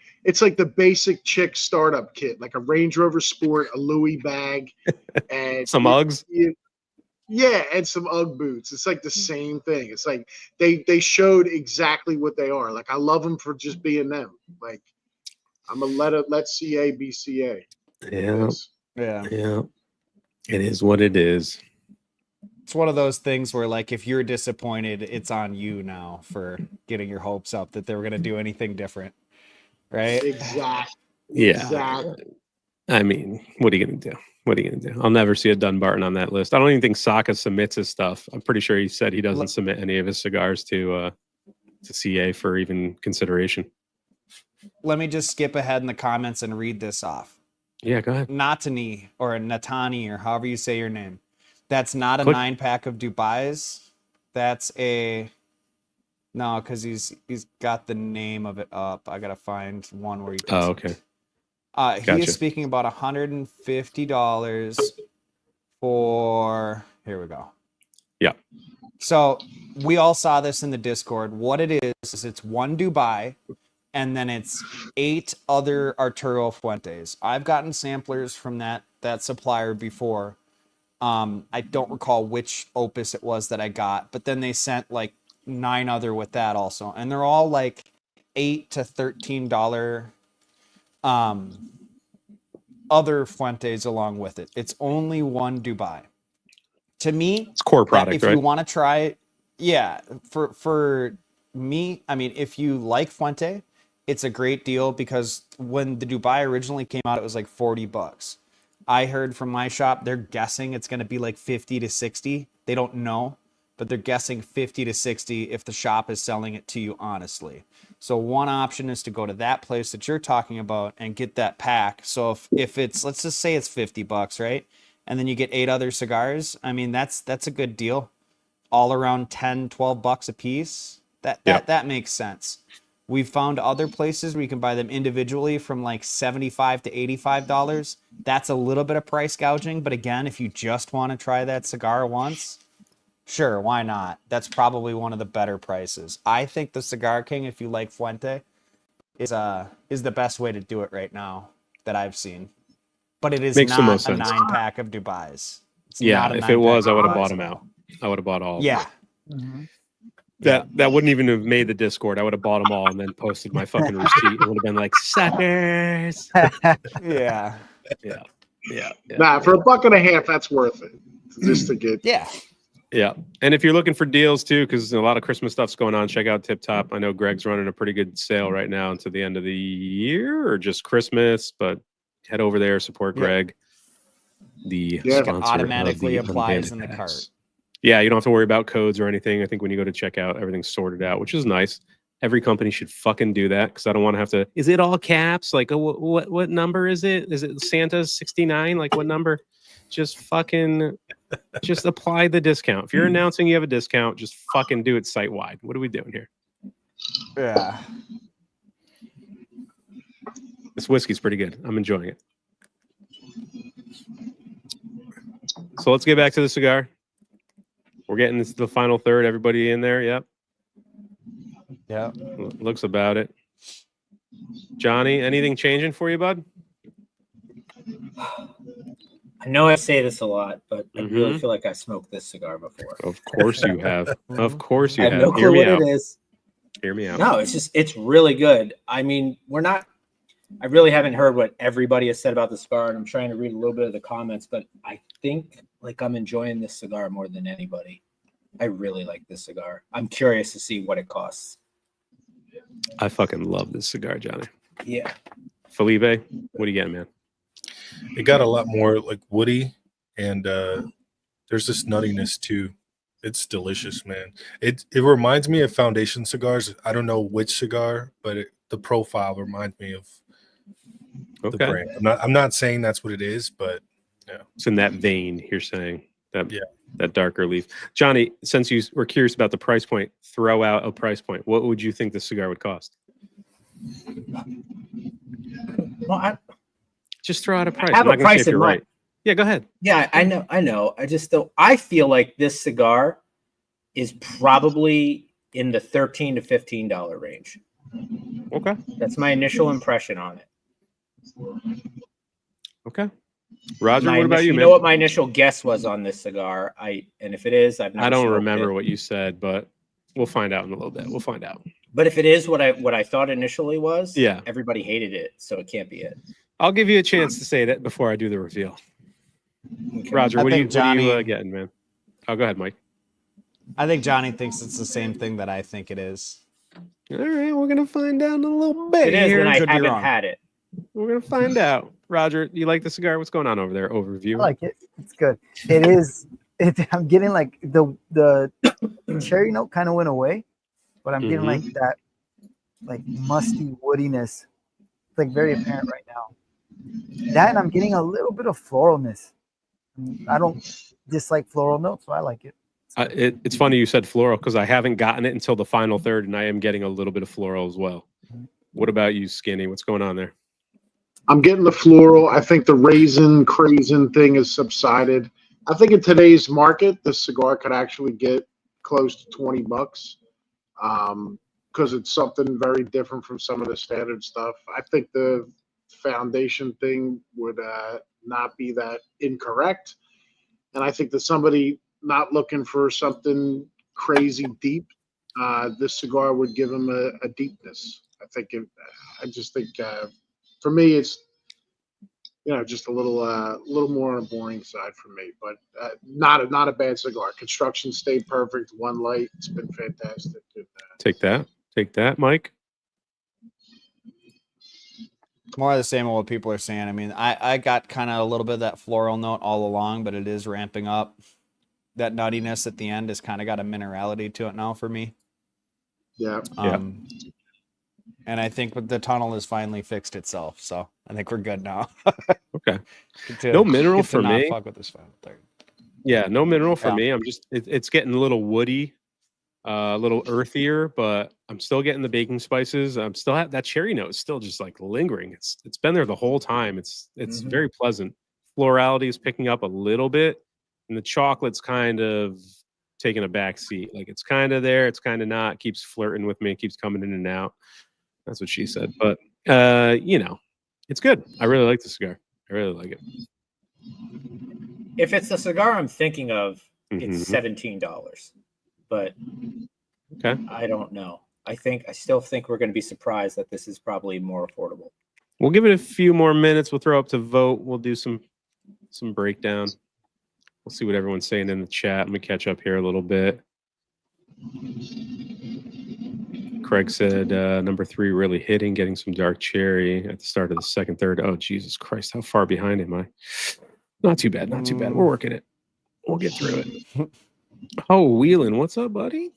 basic chick startup kit, like a Range Rover Sport, a Louis bag, and some Uggs. Yeah, and some Ugg boots. It's like the same thing. It's like they showed exactly what they are. Like I love them for just being them. Like I'm gonna let CA be CA. Yeah. It is what it is. It's one of those things where, like, if you're disappointed, it's on you now for getting your hopes up that they were going to do anything different, right? Exactly. Yeah. Exactly. I mean, what are you going to do? I'll never see a Dunbarton on that list. I don't even think Saka submits his stuff. I'm pretty sure he said he doesn't submit any of his cigars to CA for even consideration. Let me just skip ahead in the comments and read this off. Yeah, go ahead. Natani or Natani or however you say your name. That's not a 9-pack of Dubai's. That's no, because he's got the name of it up. I gotta find one where he does. Oh, okay. He is speaking about $150 for. Here we go. Yeah. So we all saw this in the Discord. What it is it's one Dubai, and then it's 8 other Arturo Fuentes. I've gotten samplers from that supplier before. I don't recall which opus it was that I got, but then they sent like 9 other with that also, and they're all like $8 to $13 other Fuentes along with it. It's only one Dubai. To me, it's core product, if right? you want to try it, yeah, for me, I mean, if you like Fuente, it's a great deal because when the Dubai originally came out, it was like $40. I heard from my shop, they're guessing it's going to be like 50 to 60. They don't know, but they're guessing 50 to 60 if the shop is selling it to you honestly. So one option is to go to that place that you're talking about and get that pack. So if it's, let's just say it's $50, right? And then you get 8 other cigars. I mean, that's a good deal. All around 10, 12 bucks a piece. That makes sense. We've found other places where you can buy them individually from like $75 to $85. That's a little bit of price gouging. But again, if you just want to try that cigar once, sure, why not? That's probably one of the better prices. I think the Cigar King, if you like Fuente, is the best way to do it right now that I've seen. But it is not a 9-pack of Dubai's. Yeah, if it was, I would have bought them out. I would have bought all. Yeah. Mm-hmm. That wouldn't even have made the Discord. I would have bought them all and then posted my fucking receipt. It would have been like, suckers. Yeah. Nah, for $1.50, that's worth it. Just to get. Yeah. And if you're looking for deals too, because a lot of Christmas stuff's going on, check out Tip Top. I know Greg's running a pretty good sale right now until the end of the year or just Christmas, but head over there, support Greg. The sponsor automatically of the applies Unbanded in the packs. cart. Yeah, you don't have to worry about codes or anything. I think when you go to checkout, everything's sorted out, which is nice. Every company should fucking do that because I don't want to have to. Is it all caps? Like, what number is it? Is it Santa's 69? Like, what number? Just fucking, just apply the discount. If you're announcing you have a discount, just fucking do it site wide. What are we doing here? Yeah. This whiskey's pretty good. I'm enjoying it. So let's get back to the cigar. We're getting to the final third. Everybody in there? Yep. Yeah. Looks about it. Johnny, anything changing for you, bud? I know I say this a lot, but I really feel like I smoked this cigar before. Of course you have. Of course you I have have. no clue what it is. Hear me out. No, it's really good. I mean, I really haven't heard what everybody has said about the cigar, and I'm trying to read a little bit of the comments, but I think like I'm enjoying this cigar more than anybody. I really like this cigar. I'm curious to see what it costs. I fucking love this cigar, Johnny. Yeah. Felipe, what do you get, man? It got a lot more like woody, and there's this nuttiness too. It's delicious, man. It reminds me of Foundation cigars. I don't know which cigar, but the profile reminds me of the brand. I'm not saying that's what it is, but yeah, it's in that vein. You're saying that darker leaf. Johnny, since you were curious about the price point, throw out a price point. What would you think the cigar would cost? Well, just throw out a price. I have a price in mind. Yeah, go ahead. Yeah, I know. I feel like this cigar is probably in the $13 to $15 range. Okay. That's my initial impression on it. Okay. Roger, what about you, man? You know what my initial guess was on this cigar? And if it is, I don't remember what you said, but we'll find out in a little bit. We'll find out. But if it is what I thought initially was, yeah, everybody hated it, so it can't be it. I'll give you a chance to say that before I do the reveal. Okay. Roger, what are you getting, man? Oh, go ahead, Mike. I think Johnny thinks it's the same thing that I think it is. All right, we're gonna find out in a little bit. It is, and I haven't had it. We're gonna find out. Roger, you like the cigar? What's going on over there? Overview. I like it. It's good. It is. I'm getting like the cherry note kind of went away, but I'm getting like that, like musty woodiness. It's like very apparent right now. That, and I'm getting a little bit of floralness. I don't dislike floral notes, so I like it. It's funny you said floral because I haven't gotten it until the final third, and I am getting a little bit of floral as well. What about you, Skinny? What's going on there? I'm getting the floral. I think the raisin crazen thing has subsided. I think in today's market, this cigar could actually get close to $20 because it's something very different from some of the standard stuff. I think the Foundation thing would not be that incorrect. And I think that somebody not looking for something crazy deep, this cigar would give them a deepness. I just think for me, it's just a little more on the boring side for me, but not a bad cigar. Construction stayed perfect. One light, it's been fantastic. Take that, Mike. More of the same of what people are saying. I mean, I got kind of a little bit of that floral note all along, but it is ramping up. That nuttiness at the end has kind of got a minerality to it now for me. Yeah. And I think the tunnel has finally fixed itself, so I think we're good now. Okay. No mineral for me. Fuck with this final third. Yeah, no mineral for me. I'm just it's getting a little woody, a little earthier, but I'm still getting the baking spices. I'm still have that cherry note is still just like lingering. It's been there the whole time. It's very pleasant. Florality is picking up a little bit, and the chocolate's kind of taking a back seat. Like it's kind of there, it's kind of not. Keeps flirting with me. Keeps coming in and out. That's what she said. But it's good. I really like the cigar. I really like it. If it's the cigar I'm thinking of, it's $17. But Okay. I don't know. I still think we're going to be surprised that this is probably more affordable. We'll give it a few more minutes. We'll throw up to vote. We'll do some breakdown. We'll see what everyone's saying in the chat. Let me catch up here a little bit. Craig said number 3 really hitting, getting some dark cherry at the start of the second, third. Oh, Jesus Christ. How far behind am I? Not too bad. Not too bad. We're working it. We'll get through it. Oh, Wheelan, what's up, buddy?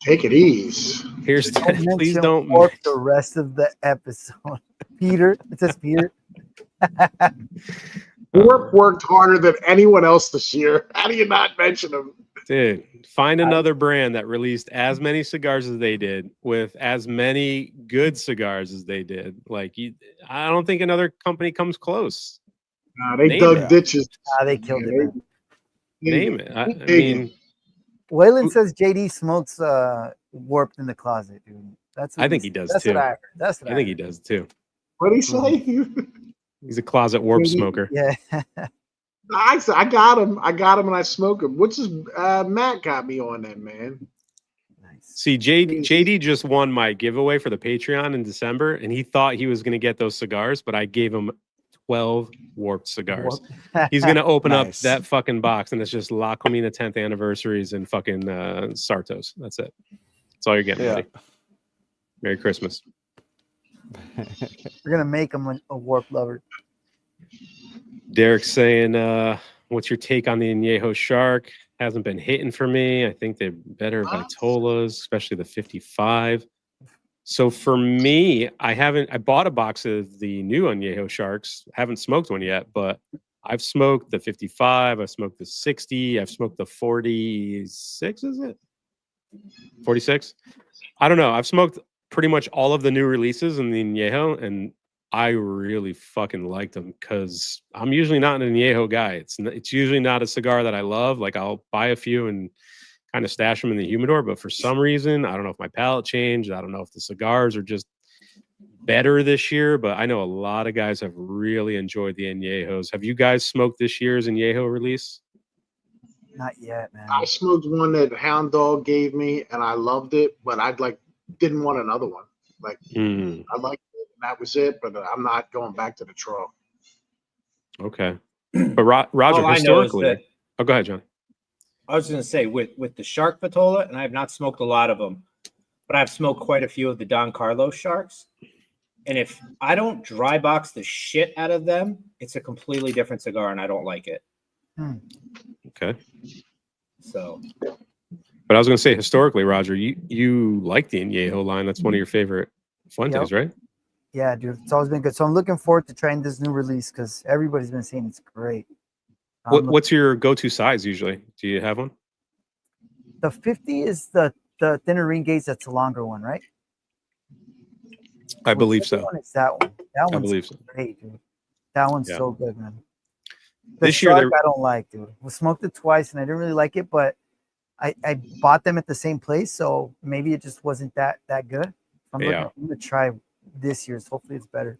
Take it easy. Here's please don't warp the rest of the episode. Peter, it says Peter. Warp worked harder than anyone else this year. How do you not mention him? Dude, find another brand that released as many cigars as they did with as many good cigars as they did. Like, I don't think another company comes close. They dug ditches. They killed it. Name it. I mean, Waylon says JD smokes warped in the closet, dude. I think he does that's too. What I heard. That's what I think he does too. What did he say? He's a closet warp smoker. Yeah. I got him. I got him and I smoke him. Which is Matt got me on that, man. Nice. See, JD just won my giveaway for the Patreon in December, and he thought he was going to get those cigars, but I gave him 12 warped cigars. He's going to open up that fucking box, and it's just La Comina 10th anniversaries and fucking Sartos. That's it. That's all you're getting, buddy. Merry Christmas. We're going to make him a warp lover. Derek's saying, what's your take on the Añejo Shark? Hasn't been hitting for me. I think they're better Vitolas, especially the 55. So for me, I bought a box of the new Añejo Sharks. Haven't smoked one yet, but I've smoked the 55. I've smoked the 60. I've smoked the 46, is it? 46? I don't know. I've smoked pretty much all of the new releases in the Añejo, and I really fucking liked them because I'm usually not an Añejo guy. It's usually not a cigar that I love. Like, I'll buy a few and kind of stash them in the humidor, but for some reason, I don't know if my palate changed. I don't know if the cigars are just better this year, but I know a lot of guys have really enjoyed the Añejos. Have you guys smoked this year's Añejo release? Not yet, man. I smoked one that Hound Dog gave me, and I loved it, but didn't want another one. Like, I liked it, and that was it, but I'm not going back to the Tro. Okay. But Roger, historically... Oh, go ahead, John. I was going to say, with the Shark Vitola, and I have not smoked a lot of them, but I've smoked quite a few of the Don Carlos Sharks. And if I don't dry box the shit out of them, it's a completely different cigar, and I don't like it. Okay. So... But I was going to say, historically, Roger, you like the Añejo line. That's one of your favorite Fuentes, right? Yeah, dude. It's always been good. So I'm looking forward to trying this new release because everybody's been saying it's great. What's your go-to size usually? Do you have one? The 50 is the thinner ring gauge. That's the longer one, right? I believe so. One is that one. That one's believe so. great, dude. That one's so good, man. This year, I don't like, dude. We smoked it twice and I didn't really like it, but I bought them at the same place, so maybe it just wasn't that good. I'm going to try this year's. Hopefully it's better.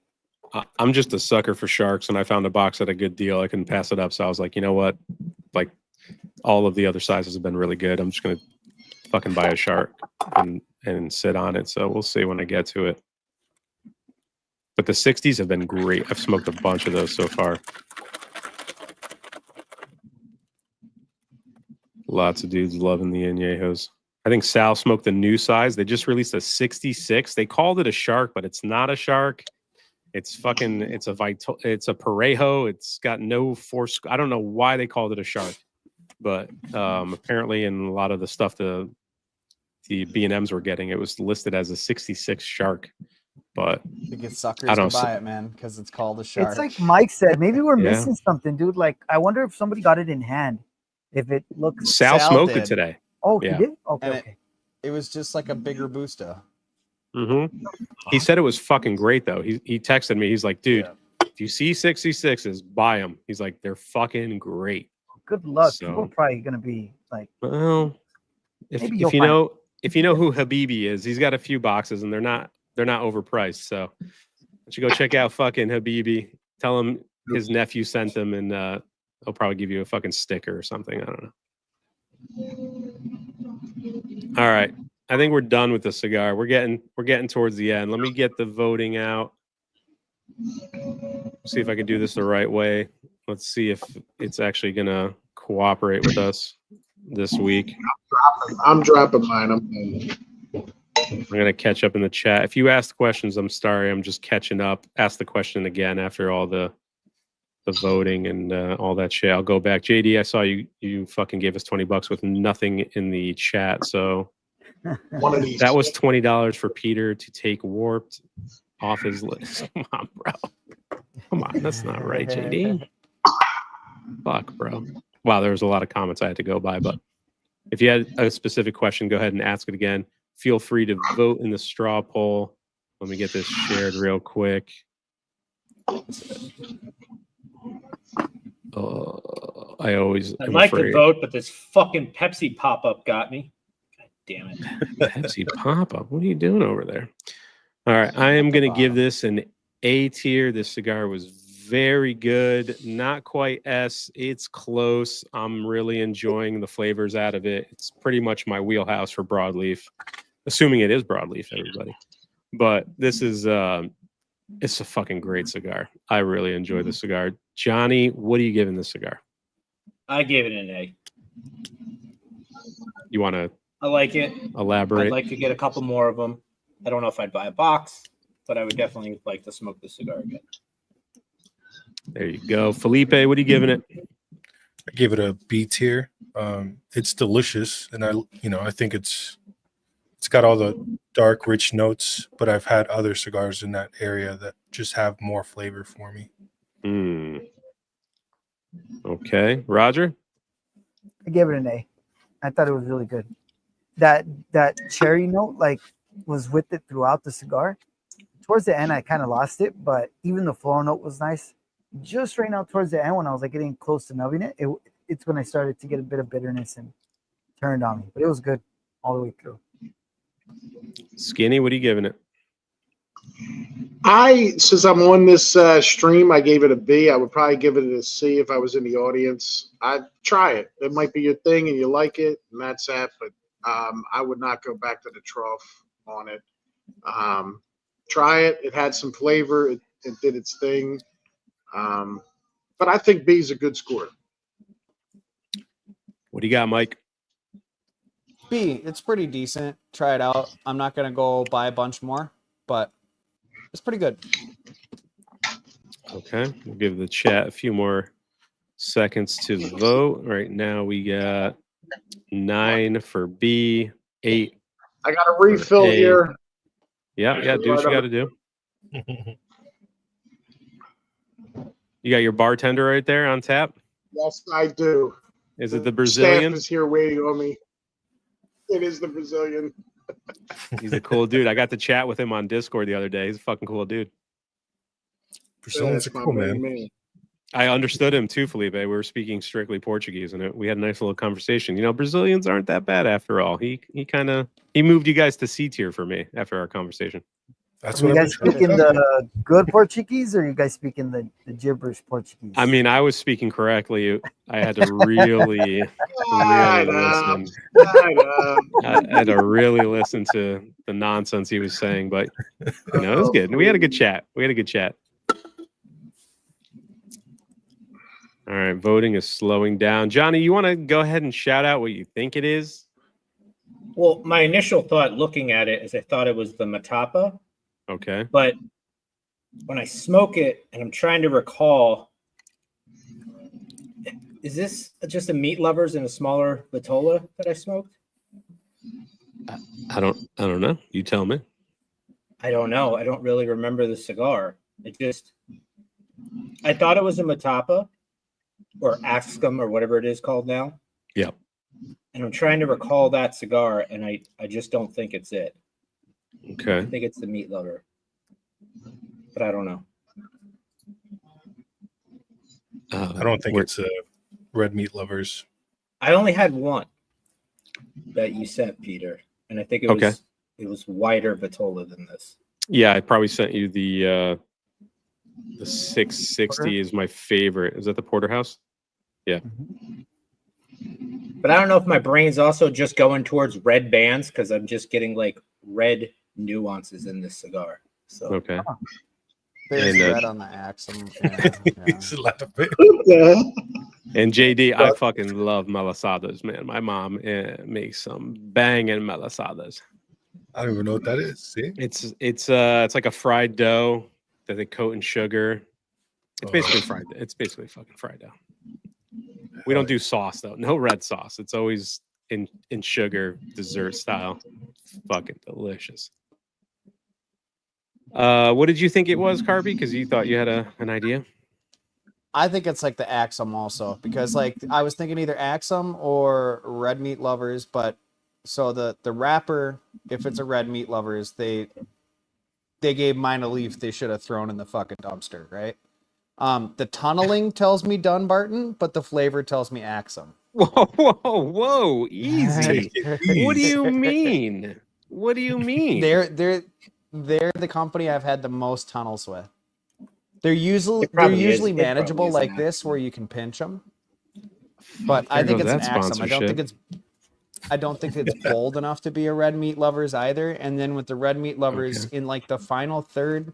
I'm just a sucker for Sharks, and I found a box at a good deal. I couldn't pass it up, so I was like, you know what? Like, all of the other sizes have been really good. I'm just going to fucking buy a Shark and sit on it, so we'll see when I get to it. But the 60s have been great. I've smoked a bunch of those so far. Lots of dudes loving the Añejos. I think Sal smoked the new size. They just released a 66. They called it a Shark, but it's not a Shark. It's a Parejo. It's got no force. I don't know why they called it a Shark, but apparently in a lot of the stuff the B&Ms were getting, it was listed as a 66 Shark. But I think suckers to buy it, man, because it's called a Shark. It's like Mike said. Maybe we're missing something, dude. Like, I wonder if somebody got it in hand. If it looks... Sal smoked it today. Oh, he did? Okay. It was just like a bigger Busta. He said it was fucking great, though. He texted me. He's like, dude, if you see 66s, buy them. He's like, they're fucking great. Good luck. So, people are probably going to be like... Well, if you know who Habibi is, he's got a few boxes, and they're not overpriced. So you should go check out fucking Habibi. Tell him his nephew sent him, and he'll probably give you a fucking sticker or something. I don't know. All right. I think we're done with the cigar. We're getting towards the end. Let me get the voting out. See if I can do this the right way. Let's see if it's actually gonna cooperate with us this week. I'm dropping mine. I'm gonna catch up in the chat. If you asked questions, I'm sorry. I'm just catching up. Ask the question again after all the voting and all that shit. I'll go back. JD, I saw you fucking gave us $20 with nothing in the chat. So One of these. that was $20 for Peter to take Warped off his list. Come on, bro. Come on, that's not right, JD. Fuck, bro. Wow, there was a lot of comments I had to go by, but if you had a specific question, go ahead and ask it again. Feel free to vote in the straw poll. Let me get this shared real quick. I'd like to vote, but this fucking Pepsi pop-up got me. God damn it. Pepsi pop-up? What are you doing over there? All right, I am going to give this an A tier. This cigar was very good. Not quite S. It's close. I'm really enjoying the flavors out of it. It's pretty much my wheelhouse for broadleaf, assuming it is broadleaf, everybody. But this is it's a fucking great cigar. I really enjoy the cigar. Johnny, what are you giving this cigar? I gave it an A. You want to I like it. elaborate? I'd like to get a couple more of them. I don't know if I'd buy a box, but I would definitely like to smoke the cigar again. There you go. Felipe, what are you giving it? I gave it a B tier. It's delicious, and I think it's got all the dark, rich notes, but I've had other cigars in that area that just have more flavor for me. Okay, Roger. I gave it an A. I thought it was really good. That cherry note was with it throughout the cigar. Towards the end, I kind of lost it, but even the floral note was nice. Just right now, towards the end, when I was getting close to nubbing it, it's when I started to get a bit of bitterness and turned on me. But it was good all the way through. Skinny, what are you giving it? Since I'm on this stream, I gave it a B. I would probably give it a C if I was in the audience. I'd try it. It might be your thing and you like it, and that's that. But I would not go back to the trough on it. Try it. It had some flavor. It did its thing. But I think B is a good score. What do you got, Mike? B, it's pretty decent. Try it out. I'm not going to go buy a bunch more, but it's pretty good. Okay, we'll give the chat a few more seconds to vote. Right now we got 9 for B, 8. I got a refill here. Yeah, do what you got to do. You got your bartender right there on tap? Yes, I do. Is it the Brazilian? Staff is here waiting on me. It is the Brazilian. He's a cool dude. I got to chat with him on Discord the other day. He's a fucking cool dude. Brazilians are cool, man. I understood him too, Felipe. We were speaking strictly Portuguese, and we had a nice little conversation. Brazilians aren't that bad after all. He moved you guys to C tier for me after our conveation. That's Are what you guys speaking the good Portuguese, or are you guys speaking the gibberish Portuguese? I mean, I was speaking correctly. I had to really listen. I had to really listen to the nonsense he was saying, but it was good. We had a good chat. All right, voting is slowing down. Johnny, you want to go ahead and shout out what you think it is? Well, my initial thought looking at it is I thought it was the Matapa. Okay. But when I smoke it and I'm trying to recall, is this just a Meat Lovers in a smaller Vitola that I smoked? I don't know. You tell me. I don't know. I don't really remember the cigar. I thought it was a Matapa or Ascom or whatever it is called now. Yep. And I'm trying to recall that cigar, and I just don't think it's it. Okay. I think it's the Meat Lover, but I don't know. I don't think it's a Red Meat Lovers. I only had one that you sent, Peter, and I think it was wider Vitola than this. Yeah, I probably sent you the 660 is my favorite. Is that the Porterhouse? Yeah. But I don't know if my brain's also just going towards red bands because I'm just getting like red nuances in this cigar. So Okay. There's And, red on the axle. Yeah, yeah. He's laughing. And JD, I fucking love malasadas, man. My mom makes some banging malasadas. I don't even know what that is. See? It's like a fried dough that they coat in sugar. It's basically fried. It's basically fucking fried dough. We don't do sauce though. No red sauce. It's always in sugar, dessert style. Fucking delicious. What did you think it was, Carby? Because you thought you had an idea. I think it's like the Axum also, because like I was thinking either Axum or Red Meat Lovers, but so the wrapper, if it's a Red Meat Lovers, they gave mine a leaf they should have thrown in the fucking dumpster, right? The tunneling tells me Dunbarton, but the flavor tells me Axum. Whoa, easy. What do you mean? What do you mean? They're the company I've had the most tunnels with. They're usually It manageable probably is like an this, where you can pinch them. But I think it's an Axum. I don't think it's bold enough to be a Red Meat Lovers either. And then with the Red Meat Lovers in like the final third,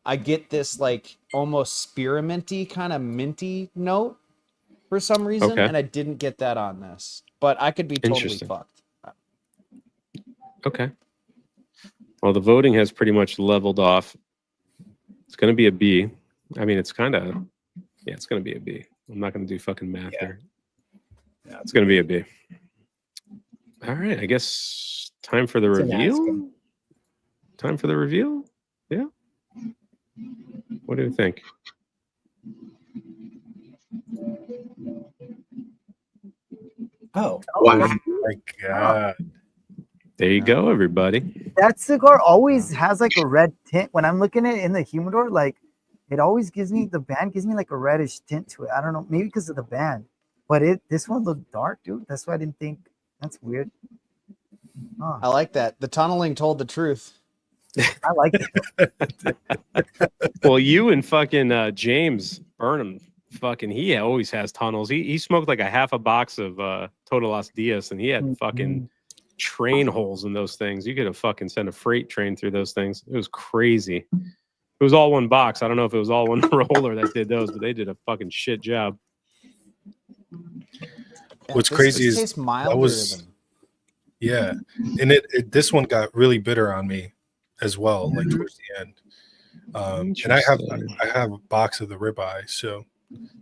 I get this like almost spearminty kind of minty note for some reason, and I didn't get that on this. But I could be totally fucked. Okay. Well, the voting has pretty much leveled off. It's going to be a B. I mean, it's kind of, yeah, it's going to be a B. I'm not going to do fucking math there. Yeah, it's going to be a B. All right. I guess time for the reveal. Time for the reveal? Yeah. What do you think? Oh, Wow. My God. There you go, everybody. That cigar always has like a red tint. When I'm looking at it in the humidor, like it always gives me, the band gives me like a reddish tint to it. I don't know, maybe because of the band. But this one looked dark, dude. That's why I didn't think. That's weird. Oh, I like that. The tunneling told the truth. I like it. Well, you and fucking James Burnham, fucking, he always has tunnels. He smoked like a half a box of Total Los Dias, and he had fucking train holes in those things. You could have fucking sent a freight train through those things. It was crazy. It was all one box. I don't know if it was all one roller that did those, but they did a fucking shit job. What's crazy is that was, yeah, and this one got really bitter on me as well, like towards the end. And I have a box of the ribeye, so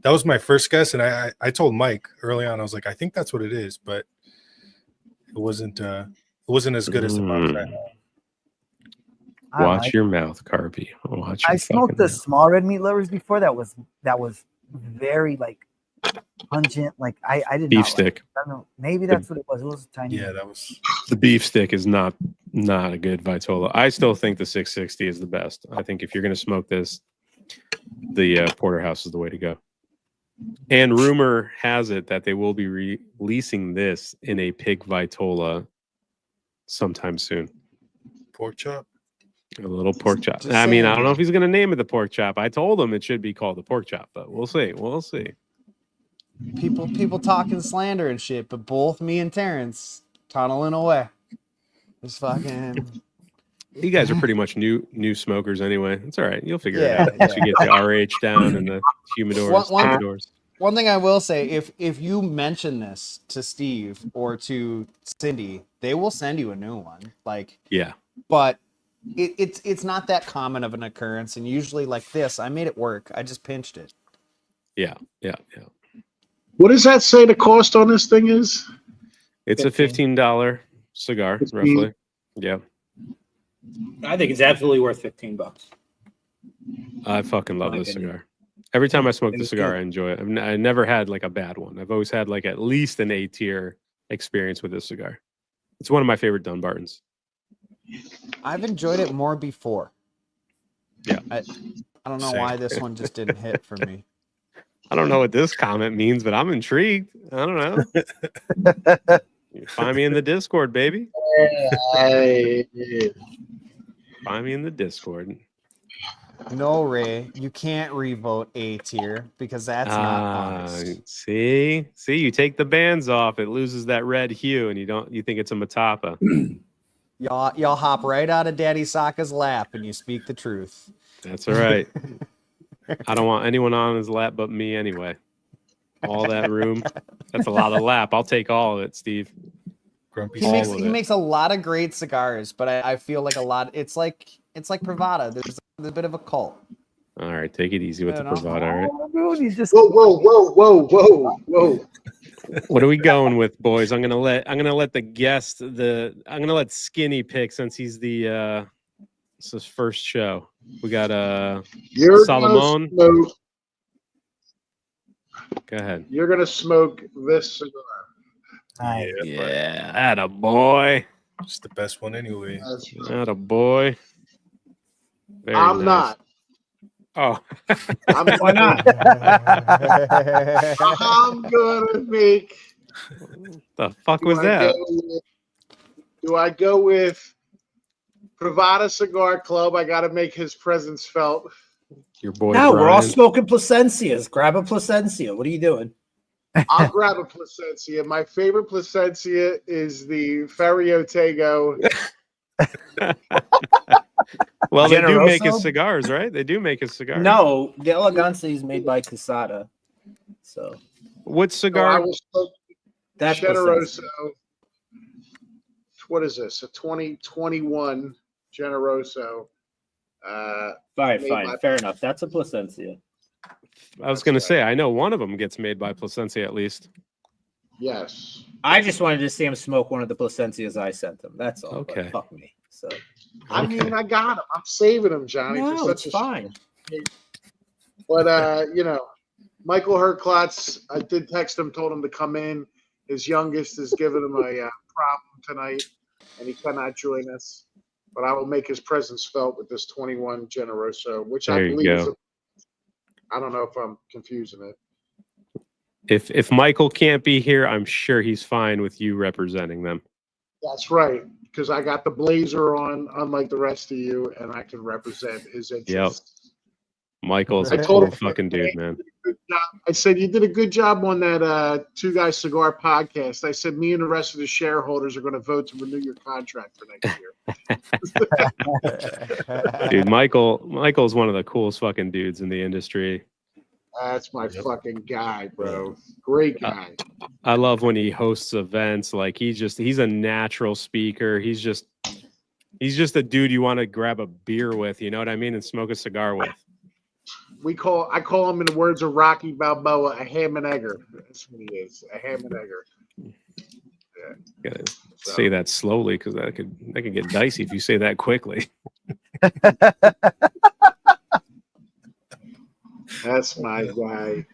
that was my first guess. And I told Mike early on, I was like, I think that's what it is, but it wasn't as good as the box I had. Watch your mouth, Carby. Watch. I smoked the small Red Meat Lovers before. That was very like pungent. Like I didn't beef stick. I don't know. Maybe that's what it was. It was tiny. Yeah, that was the beef stick is not a good Vitola. I still think the 660 is the best. I think if you're gonna smoke this, the porterhouse is the way to go. And rumor has it that they will be releasing this in a pig Vitola sometime soon. pork chop. A little pork chop. I mean, I don't know if he's going to name it the pork chop. I told him it should be called the pork chop, but we'll see. We'll see. People talking slander and shit, but both me and Terrence tunneling away. Just fucking. You guys are pretty much new smokers anyway. It's all right. You'll figure it out once you get the RH down and the humidors. One thing I will say, if you mention this to Steve or to Cindy, they will send you a new one. Like, yeah, but it's not that common of an occurrence, and usually like this, I made it work. I just pinched it. Yeah. What does that say the cost on this thing is? It's a $15 cigar, roughly. Yeah. I think it's absolutely worth $15. I fucking love this cigar. Every time I smoke the cigar, I enjoy it. I never had like a bad one. I've always had like at least an A-tier experience with this cigar. It's one of my favorite Dunbartons. I've enjoyed it more before. Yeah. I don't know why this one just didn't hit for me. I don't know what this comment means, but I'm intrigued. I don't know. You find me in the Discord, baby. Find me in the Discord. No, Ray, you can't revote A tier because that's not honest. See, you take the bands off, it loses that red hue, and you think it's a Matapa. Y'all hop right out of Daddy Sokka's lap and you speak the truth. That's all right. I don't want anyone on his lap but me anyway. All that room. That's a lot of lap. I'll take all of it, Steve. Grumpy. He makes a lot of great cigars, but I feel like it's like Pravada. There's a bit of a cult. All right, take it easy with the bravado. All right. Oh, dude, he's just Whoa. What are we going with, boys? I'm gonna let the guest I'm gonna let Skinny pick since he's it's his first show. We got Solomon. Go ahead. You're gonna smoke this cigar. Nice. Yeah, atta boy. It's the best one anyway. Atta boy. I'm not. Oh, Why not? I'm gonna make. the fuck was that? Do I go with Pravada Cigar Club? I got to make his presence felt. Your boy. No, we're all Brian. smoking Plascencias. Grab a Plascencia. What are you doing? I'll grab a Plascencia. My favorite Plascencia is the Ferriotego. Well, they do make Generoso? his cigars, right? They do make his cigars. No, the Elegancia is made by Casada. So What So I cigar? will smoke that's Generoso. Plascencia. What is this? A 2021 Generoso. All right, made fine. by- Fair enough. That's a Plascencia. I was gonna say I know one of them gets made by Plascencia at least. Yes. I just wanted to see him smoke one of the Placencias I sent him. That's all. but Okay. Fuck me. So I mean, I got him. I'm saving him, Johnny. for no, such it's a fine. But Michael Herklotz, I did text him, told him to come in. His youngest is giving him a problem tonight, and he cannot join us. But I will make his presence felt with this 21 Generoso, which There I you believe is. go. I don't know if I'm confusing it. If Michael can't be here, I'm sure he's fine with you representing them. That's right, because I got the blazer on, unlike the rest of you, and I can represent his interests. Michael's I a told cool him- fucking dude, man. Good job. I said you did a good job on that Two Guys Cigar podcast. I said me and the rest of the shareholders are going to vote to renew your contract for next year. Dude, Michael's one of the coolest fucking dudes in the industry. That's my fucking guy, bro. Great guy. I love when he hosts events. Like he's a natural speaker. He's just a dude you want to grab a beer with, you know what I mean, and smoke a cigar with. I call him in the words of Rocky Balboa, a ham and egger. That's what he is, a ham and egger. Gotta say that slowly because that could get dicey if you say that quickly. That's my guy.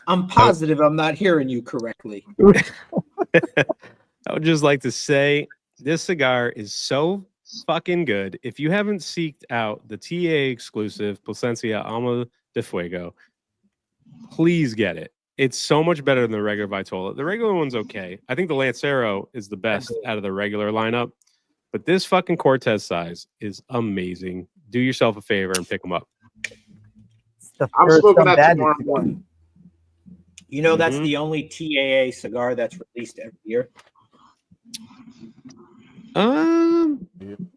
I'm positive I'm not hearing you correctly. I would just like to say this cigar is so fucking good. If you haven't seeked out the TA exclusive Plascencia Alma de Fuego, please get it. It's so much better than the regular Vitola. The regular one's okay. I think the Lancero is the best out of the regular lineup, but this fucking Cortez size is amazing. Do yourself a favor and pick them up. It's the I'm first smoking that unbanded tomorrow cigar. morning. You know, that's Mhm. the only TAA cigar that's released every year.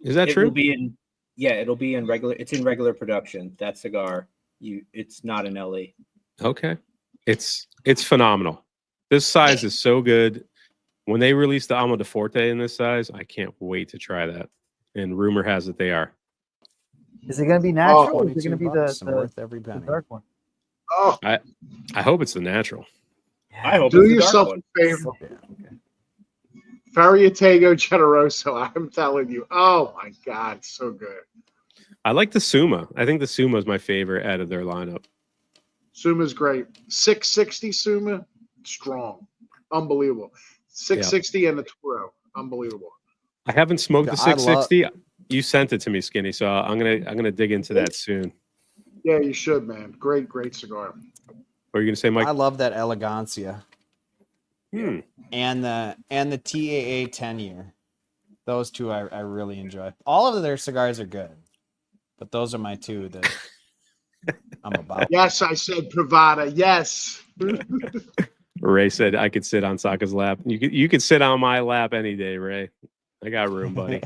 Is that It true? will be in, it'll be in regular. It's in regular production. That cigar, it's not an LE. Okay. It's phenomenal. This size is so good. When they release the Alma de Forte in this size, I can't wait to try that. And rumor has it they are. Is it going to be natural or is it 22 going to be bucks and the worth every penny. dark one? Oh, I hope it's the natural. I hope do it's the dark yourself one. a favor. Okay, okay. Ferriotego Generoso. I'm telling you. Oh my God, so good. I like the Suma. I think the Suma is my favorite out of their lineup. Suma's great. 660 Suma, strong, unbelievable. 660 and the Toro, unbelievable. I haven't smoked the I love- 660. You sent it to me, Skinny, so I'm gonna dig into that soon. Yeah, you should, man. Great, great cigar. What are you gonna say, Mike? I love that Elegancia Hmm. and the TAA 10 year. Those two I really enjoy. All of their cigars are good. But those are my two that I'm about. Yes, I said Pravada. Yes. Ray said I could sit on Saka's lap. You could sit on my lap any day, Ray. I got room, buddy.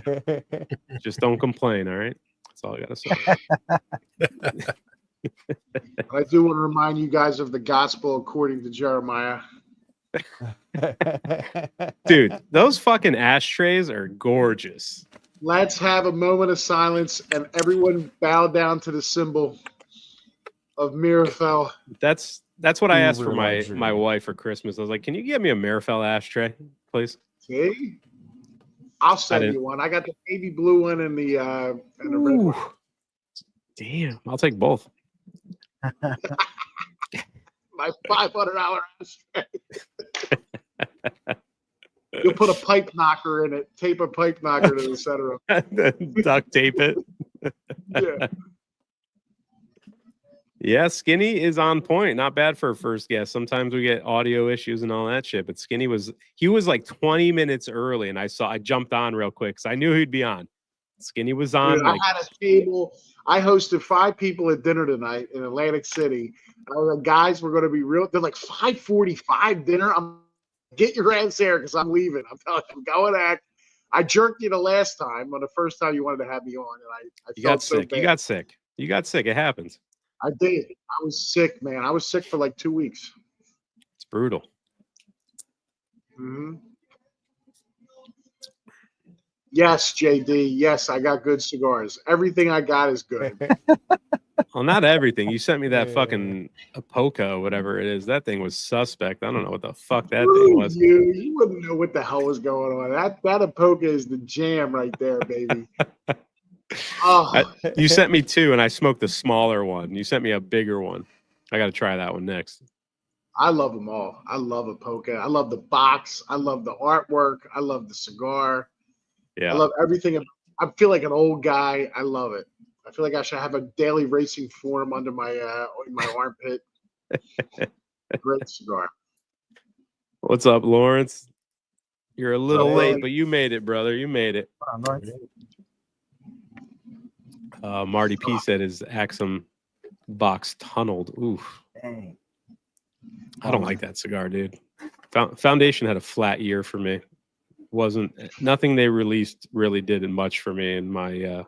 Just don't complain, all right? That's all I gotta say. I do want to remind you guys of the gospel according to Jeremiah. Dude, those fucking ashtrays are gorgeous. Let's have a moment of silence and everyone bow down to the symbol of Mirafel. That's what I asked for Uber luxury. my wife for Christmas. I was like, "Can you get me a Mirafel ashtray, please?" See? I'll send didn't- you one. I got the navy blue one and the red one. Damn, I'll take both. My $500 ashtray. You'll put a pipe knocker in it, tape a pipe knocker to the center of it. Duct tape it. Yeah. Yeah, Skinny is on point. Not bad for a first guest. Sometimes we get audio issues and all that shit, but Skinny was like 20 minutes early, and I jumped on real quick because I knew he'd be on. Skinny was on. Dude, I had a table. I hosted 5 people at dinner tonight in Atlantic City. I was like, guys, we're going to be real. They're like 5:45 dinner. I'm get your ass there because I'm leaving. I'm telling you, I'm going back. I jerked you the last time on the first time you wanted to have me on, and I You felt got so sick. bad. You got sick. It happens. I did. I was sick, man. I was sick for like 2 weeks. It's brutal. Mm-hmm. Yes, JD. Yes, I got good cigars. Everything I got is good. Well, not everything. You sent me that fucking Apoca, whatever it is. That thing was suspect. I don't know what the fuck that thing was. You wouldn't know what the hell was going on. That Apoca is the jam right there, baby. Oh, You sent me 2, and I smoked the smaller one. You sent me a bigger one. I got to try that one next. I love them all. I love Apoca. I love the box. I love the artwork. I love the cigar. Yeah. I love everything. I feel like an old guy. I love it. I feel like I should have a daily racing form under my armpit. Great cigar. What's up, Lawrence? You're a little Hey. late, but you made it, brother. You made it. Marty P said his Axum box tunneled. Oof. Dang. I don't like that cigar, dude. Foundation had a flat year for me. Nothing they released really did much for me in my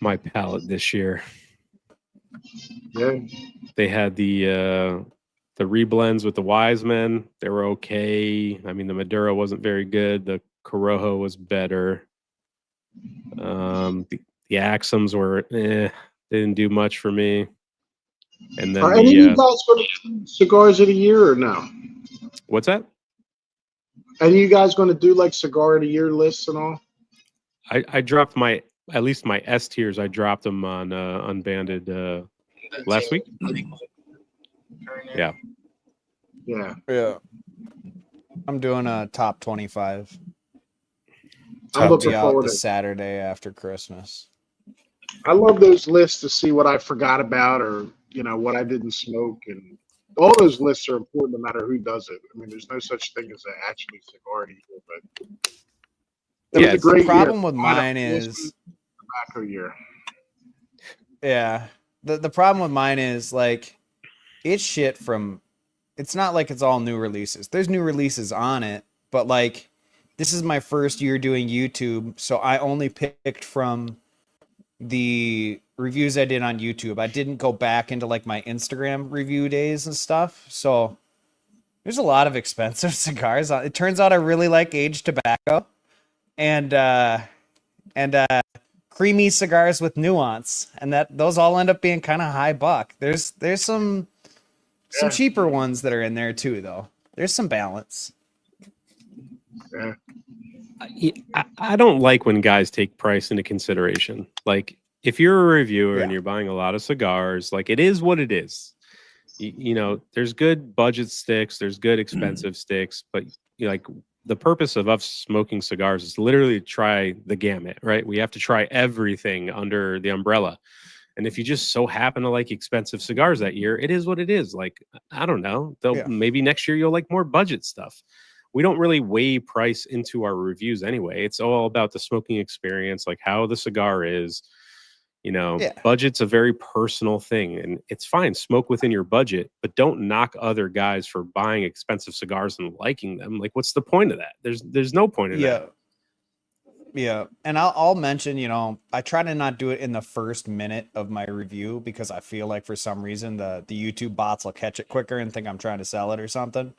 my palate this year. Yeah. They had the reblends with the Wise Men. They were okay. I mean, the Maduro wasn't very good. The Corojo was better. The Axums were they didn't do much for me. And then Are any of you guys going to do cigars of the year or no? What's that? Any of you guys going to do like cigar of the year lists and all? I dropped at least my S tiers. I dropped them on Unbanded last week. Yeah. Yeah. Yeah. I'm doing a top 25. I'm I'll looking be out forward the to it. Saturday after Christmas. I love those lists to see what I forgot about or, what I didn't smoke. And all those lists are important no matter who does it. I mean, there's no such thing as an actually cigar of the year, but it was a The great problem year. with mine is Tobacco year. Yeah. The problem with mine is like it's shit from it's not like it's all new releases. There's new releases on it, but like this is my first year doing YouTube, so I only picked from the reviews I did on YouTube. I didn't go back into like my Instagram review days and stuff. So there's a lot of expensive cigars. It turns out I really like aged tobacco and creamy cigars with nuance, and those all end up being kind of high buck. There's some cheaper ones that are in there too, though. There's some balance. Yeah. I don't like when guys take price into consideration. Like if you're a reviewer and you're buying a lot of cigars, like it is what it is. There's good budget sticks, there's good expensive sticks, but like the purpose of us smoking cigars is literally to try the gamut, right? We have to try everything under the umbrella. And if you just so happen to like expensive cigars that year, it is what it is. Like, I don't know. Maybe next year you'll like more budget stuff. We don't really weigh price into our reviews anyway. It's all about the smoking experience, like how the cigar is. You know, budget's a very personal thing, and it's fine. Smoke within your budget, but don't knock other guys for buying expensive cigars and liking them. Like, what's the point of that? There's no point in that. Yeah, and I'll mention, you know, I try to not do it in the first minute of my review because I feel like for some reason the YouTube bots will catch it quicker and think I'm trying to sell it or something.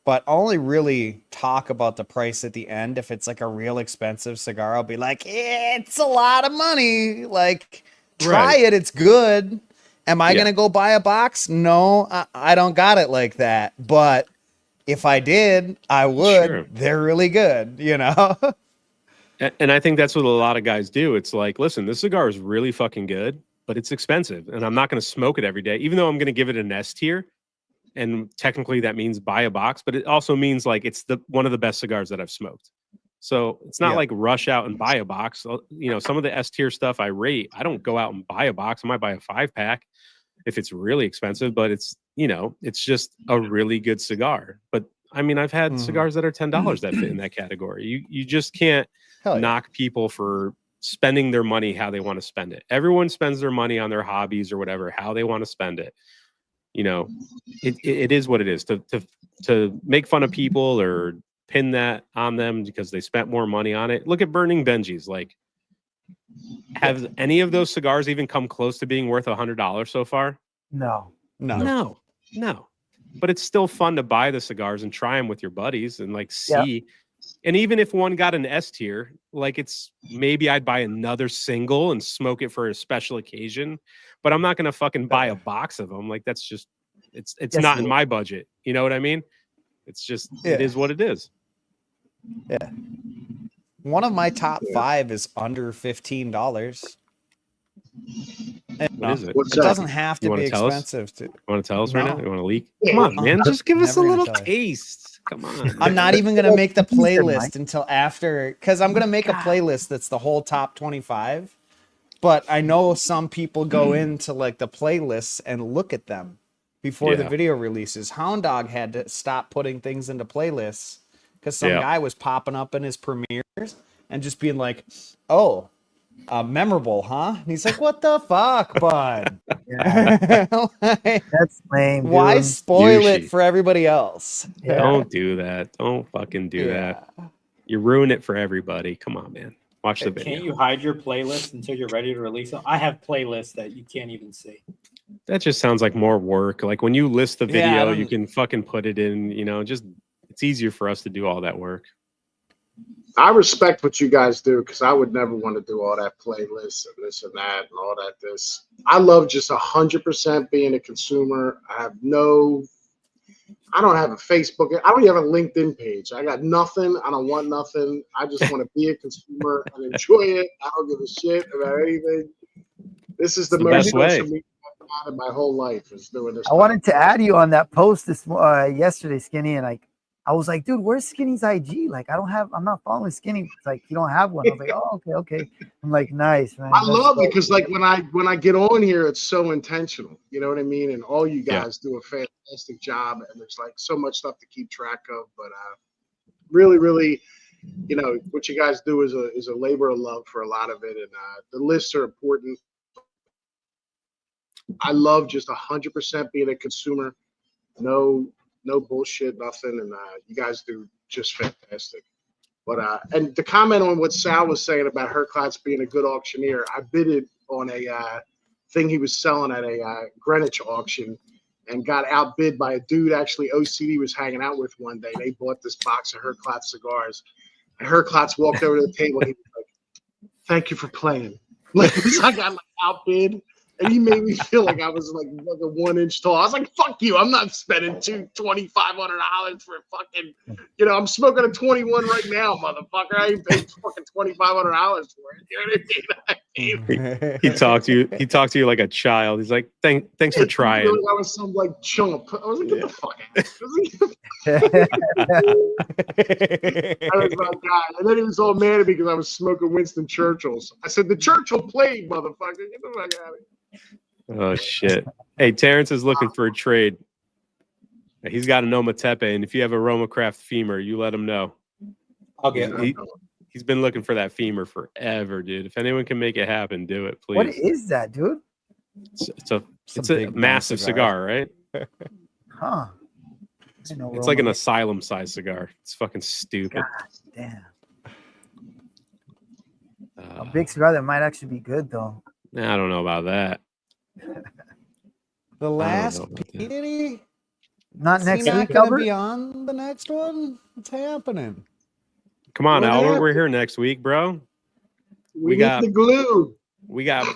But I'll only really talk about the price at the end. If it's like a real expensive cigar, I'll be like, it's a lot of money. Like, try it. It's good. Am I going to go buy a box? No, I don't got it like that. But if I did, I would. Sure. They're really good, you know? And I think that's what a lot of guys do. It's like, listen, this cigar is really fucking good, but it's expensive. And I'm not going to smoke it every day, even though I'm going to give it an S tier. And technically that means buy a box, but it also means like it's one of the best cigars that I've smoked. So it's not like rush out and buy a box. You know, some of the S tier stuff I rate, I don't go out and buy a box. I might buy a 5-pack if it's really expensive, but it's, you know, it's just a really good cigar. But I mean, I've had cigars that are $10 that fit in that category. You just can't knock people for spending their money how they want to spend it. Everyone spends their money on their hobbies or whatever, how they want to spend it. You know, it is what it is. To make fun of people or pin that on them because they spent more money on it. Look at Burning Benjis. Like, have any of those cigars even come close to being worth $100 so far? No. But it's still fun to buy the cigars and try them with your buddies and like see. And even if one got an S tier, like it's maybe I'd buy another single and smoke it for a special occasion, but I'm not going to fucking buy a box of them. Like that's just, it's not in my budget. You know what I mean? It's just, it is what it is. Yeah. One of my top 5 is under $15. What is it? It doesn't have to be expensive. You want to tell us right now? You want to leak? Come on, man. Just give us a little taste. Come on. I'm not even going to make the playlist until after, because I'm going to make a playlist that's the whole top 25. But I know some people go into like the playlists and look at them before the video releases. Hound Dog had to stop putting things into playlists because some guy was popping up in his premieres and just being like, oh, memorable, huh? And he's like, what the fuck, bud? Like, that's lame. Why dude. spoil it for everybody else? Don't do that. Don't fucking do that. You ruin it for everybody. Come on, man. Watch the video. Can't you hide your playlist until you're ready to release it? I have playlists that you can't even see. That just sounds like more work. Like when you list the video, you can fucking put it in, you know, just it's easier for us to do all that work. I respect what you guys do because I would never want to do all that playlist and this and that and all that. This I love just 100% being a consumer. I don't have a Facebook. I don't even have a LinkedIn page. I got nothing. I don't want nothing. I just want to be a consumer and enjoy it. I don't give a shit about anything. This is the most social media I've had in my whole life is doing this. I wanted to add you on that post yesterday, Skinny, and like I was like, dude, where's Skinny's IG? Like, I'm not following Skinny. It's like, you don't have one. I was like, oh, okay. I'm like, nice, man. I love it because like when I get on here, it's so intentional. You know what I mean? And all you guys do a fantastic job, and there's like so much stuff to keep track of. But really, really, you know, what you guys do is a labor of love for a lot of it, and the lists are important. I love just 100% being a consumer. No bullshit, nothing, and you guys do just fantastic. But and to comment on what Sal was saying about Herklotz being a good auctioneer, I bidded on a thing he was selling at a Greenwich auction and got outbid by a dude actually OCD was hanging out with one day. They bought this box of Herklotz cigars, and Herklotz walked over to the table. And he was like, "Thank you for playing." Like I got like outbid. And he made me feel like I was like a 1 inch tall. I was like, fuck you. I'm not spending $2,500 for a fucking, you know, I'm smoking a 21 right now, motherfucker. I ain't paid fucking $2,500 for it. You know what I mean? He talked to you like a child. He's like, thanks for trying. I was some like chump. I was like, get the fuck out. I was like, God. And then he was all mad at me because I was smoking Winston Churchill's. I said, the Churchill plague, motherfucker. Get the fuck out of here. Oh shit! Hey, Terrence is looking for a trade. He's got an Ometepe, and if you have a Roma Craft femur, you let him know. I'll get one. He's been looking for that femur forever, dude. If anyone can make it happen, do it, please. What is that, dude? It's a massive cigar, right? Huh. I know It's like an Roma- asylum-sized cigar. It's fucking stupid. God damn. A big cigar that might actually be good, though. I don't know about that. The last know about that. Petey? Not Is next he not week, gonna Albert? be on the next one? What's happening? Come on, What Albert. happened? We're here next week, bro. We got- need the glue. We got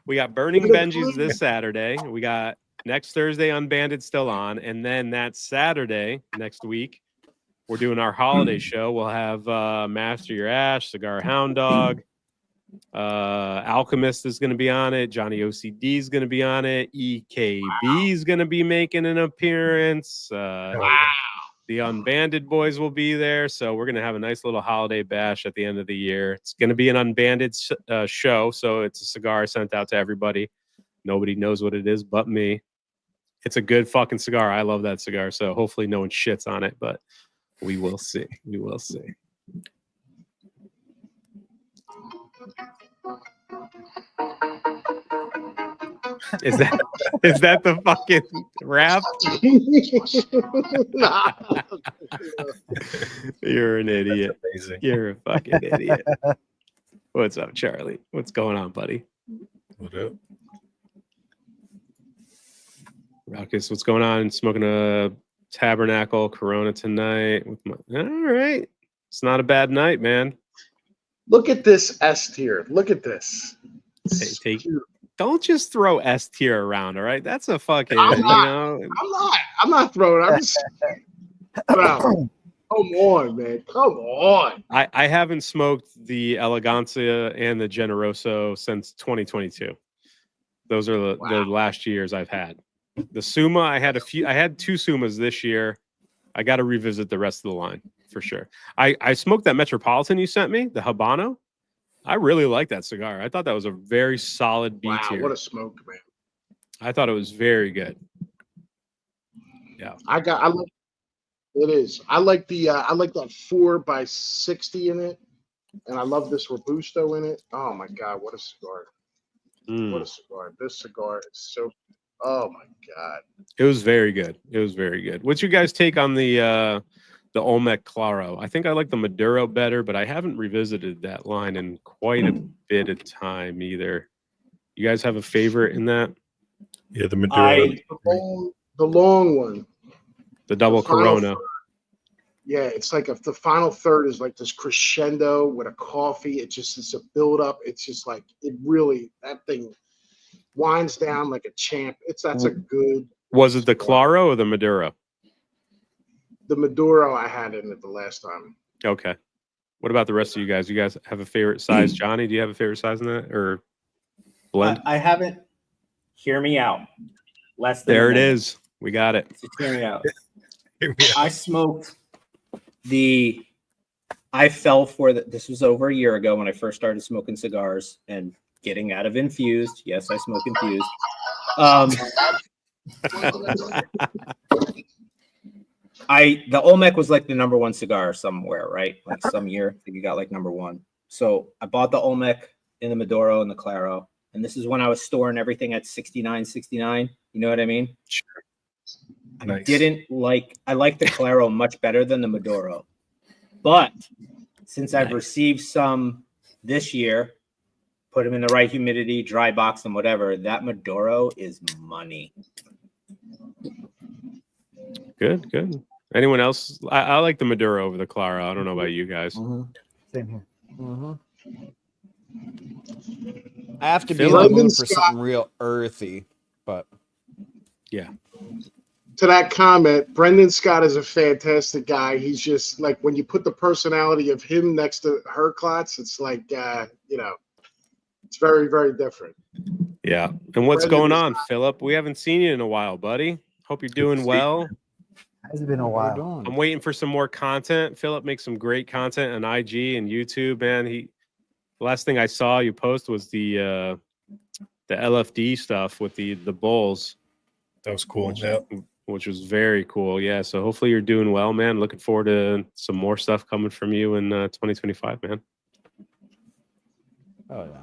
we got Burning Look at the Benji's glue. this Saturday. We got next Thursday Unbanded still on, and then that Saturday next week we're doing our holiday show. We'll have Master Your Ash, Cigar Hound Dog, Alchemist is going to be on it. JohnnyOCD is going to be on it. EKB is going to be making an appearance. The Unbanded boys will be there. So we're going to have a nice little holiday bash at the end of the year. It's going to be an Unbanded show. So it's a cigar sent out to everybody. Nobody knows what it is but me. It's a good fucking cigar. I love that cigar. So hopefully no one shits on it, but we will see. We will see. Is that the fucking rap? Nah. You're an idiot. Amazing. You're a fucking idiot. What's up, Charlie? What's going on, buddy? What up? Ruckus, what's going on? Smoking a Tabernacle Corona tonight. All right. It's not a bad night, man. Look at this S tier. Look at this. Don't just throw S tier around, all right? That's a fucking, I'm not. you know. I'm not throwing. I'm just. Bro, come on, man. Come on. I haven't smoked the Elegancia and the Generoso since 2022. Those are the last years I've had. The Suma, I had two Sumas this year. I got to revisit the rest of the line for sure. I smoked that Metropolitan you sent me, the Habano. I really like that cigar. I thought that was a very solid B tier. Wow, what a smoke, man. I thought it was very good. Yeah. It is. I like that 4x60 in it. And I love this Robusto in it. Oh my God, what a cigar. What a cigar. This cigar is so, oh my God. It was very good. It was very good. What's your guys' take on the Olmec Claro? I think I like the Maduro better, but I haven't revisited that line in quite a bit of time either. You guys have a favorite in that? Yeah, the Maduro. The long one. The double The final Corona. third. Yeah, it's like the final third is like this crescendo with a coffee. It's a build up. It's just like that thing winds down like a champ. That's a good. Was it the Claro or the Maduro? The Maduro I had in it the last time. Okay. What about the rest of you guys? You guys have a favorite size? Johnny, do you have a favorite size in that or blend? I haven't. Hear me out. Less than There a it minute. is. We got it. Just hear me out. Hear me out. I smoked I fell for that. This was over a year ago when I first started smoking cigars and getting out of infused. Yes, I smoke infused. The Olmec was like the #1 cigar somewhere, right? Like some year I think you got like #1. So I bought the Olmec in the Maduro and the Claro. And this is when I was storing everything at 69. You know what I mean? Sure. I Nice. I like the Claro much better than the Maduro. But since I've received some this year, put them in the right humidity, dry box them, whatever, that Maduro is money. Good. Anyone else? I like the Maduro over the Claro. I don't know about you guys. Same here. I have to be Phil in the mood Brendan for Scott- something real earthy, but Yeah. To that comment, Brendan Scott is a fantastic guy. He's just like when you put the personality of him next to her Klotz, it's like it's very, very different. Yeah. And what's Brendan going is on, Philip? We haven't seen you in a while, buddy. Hope you're doing well. Has been a what are you while. doing? I'm waiting for some more content. Philip makes some great content on IG and YouTube, man. The last thing I saw you post was the LFD stuff with the bowls. That was cool. Yeah. which was very cool. Yeah, so hopefully you're doing well, man. Looking forward to some more stuff coming from you in 2025, man. Oh yeah.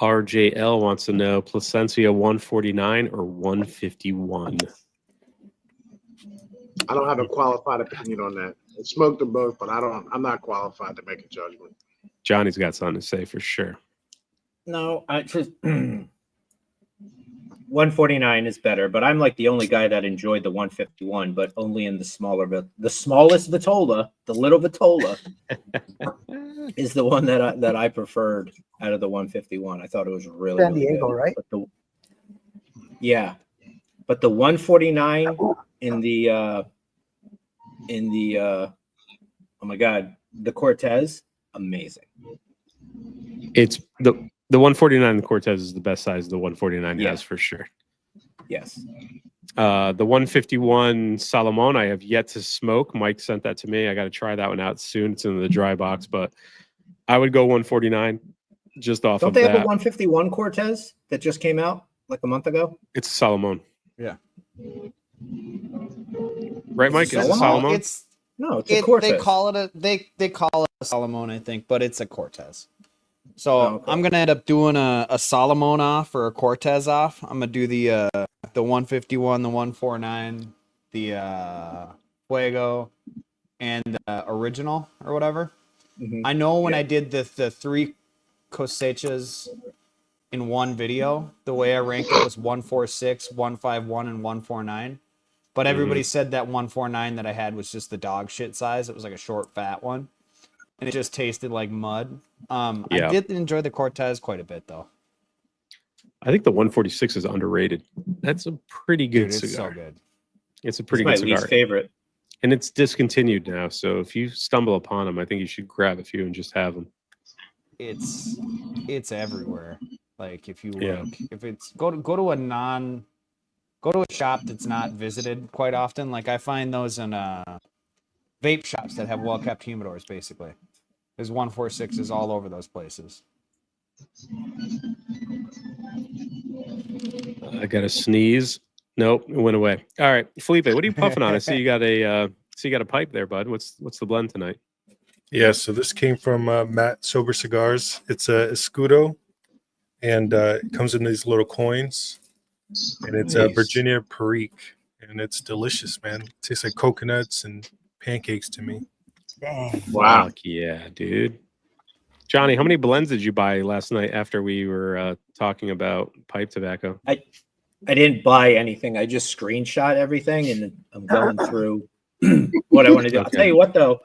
RJL wants to know Plascencia 149 or 151. I don't have a qualified opinion on that. I smoked them both, but I'm not qualified to make a judgment. Johnny's got something to say for sure. No, I just 149 is better, but I'm like the only guy that enjoyed the 151, but only in the smallest Vitola, the little Vitola is the one that I preferred out of the 151. I thought it was really San Diego, good. right? But but the 149 in the oh my god, the Cortez, amazing. It's the 149 Cortez is the best size the 149 has for sure. Yes. The 151 Salomon I have yet to smoke. Mike sent that to me. I got to try that one out soon. It's in the dry box, but I would go 149 just off Don't of they that. have a 151 Cortez that just came out like a month ago? It's a Salomon. Yeah. Right, Mike? Is it Salomon? It's a Cortez. They call it a Salomon, I think, but it's a Cortez. So okay. I'm gonna end up doing a Salomon off or a Cortez off. I'm gonna do the 151, the 149, the Fuego, and the original or whatever. Mm-hmm. I know when I did the 3 cosechas in one video, the way I ranked it was 146, 151, and 149. But everybody said that 149 that I had was just the dog shit size. It was like a short, fat one. And it just tasted like mud. I did enjoy the Cortez quite a bit, though. I think the 146 is underrated. That's a pretty good cigar. It's so good. It's a pretty It's good my cigar. least favorite. And it's discontinued now. So if you stumble upon them, I think you should grab a few and just have them. It's everywhere. Like if you look, if it's go to a shop that's not visited quite often. Like I find those in vape shops that have well kept humidors. Basically, there's 146s all over those places. I got a sneeze. Nope, it went away. All right, Felipe, what are you puffing on? I see you got a pipe there, bud. What's the blend tonight? Yeah, so this came from Matt Sober Cigars. It's a Escudo, and it comes in these little coins, and it's a Virginia Perique, and it's delicious, man. It tastes like coconuts and pancakes to me. Dang. Wow. Fuck yeah, dude. Johnny, how many blends did you buy last night after we were talking about pipe tobacco? I didn't buy anything. I just screenshot everything, and I'm going through what I want to do. I'll tell you what, though.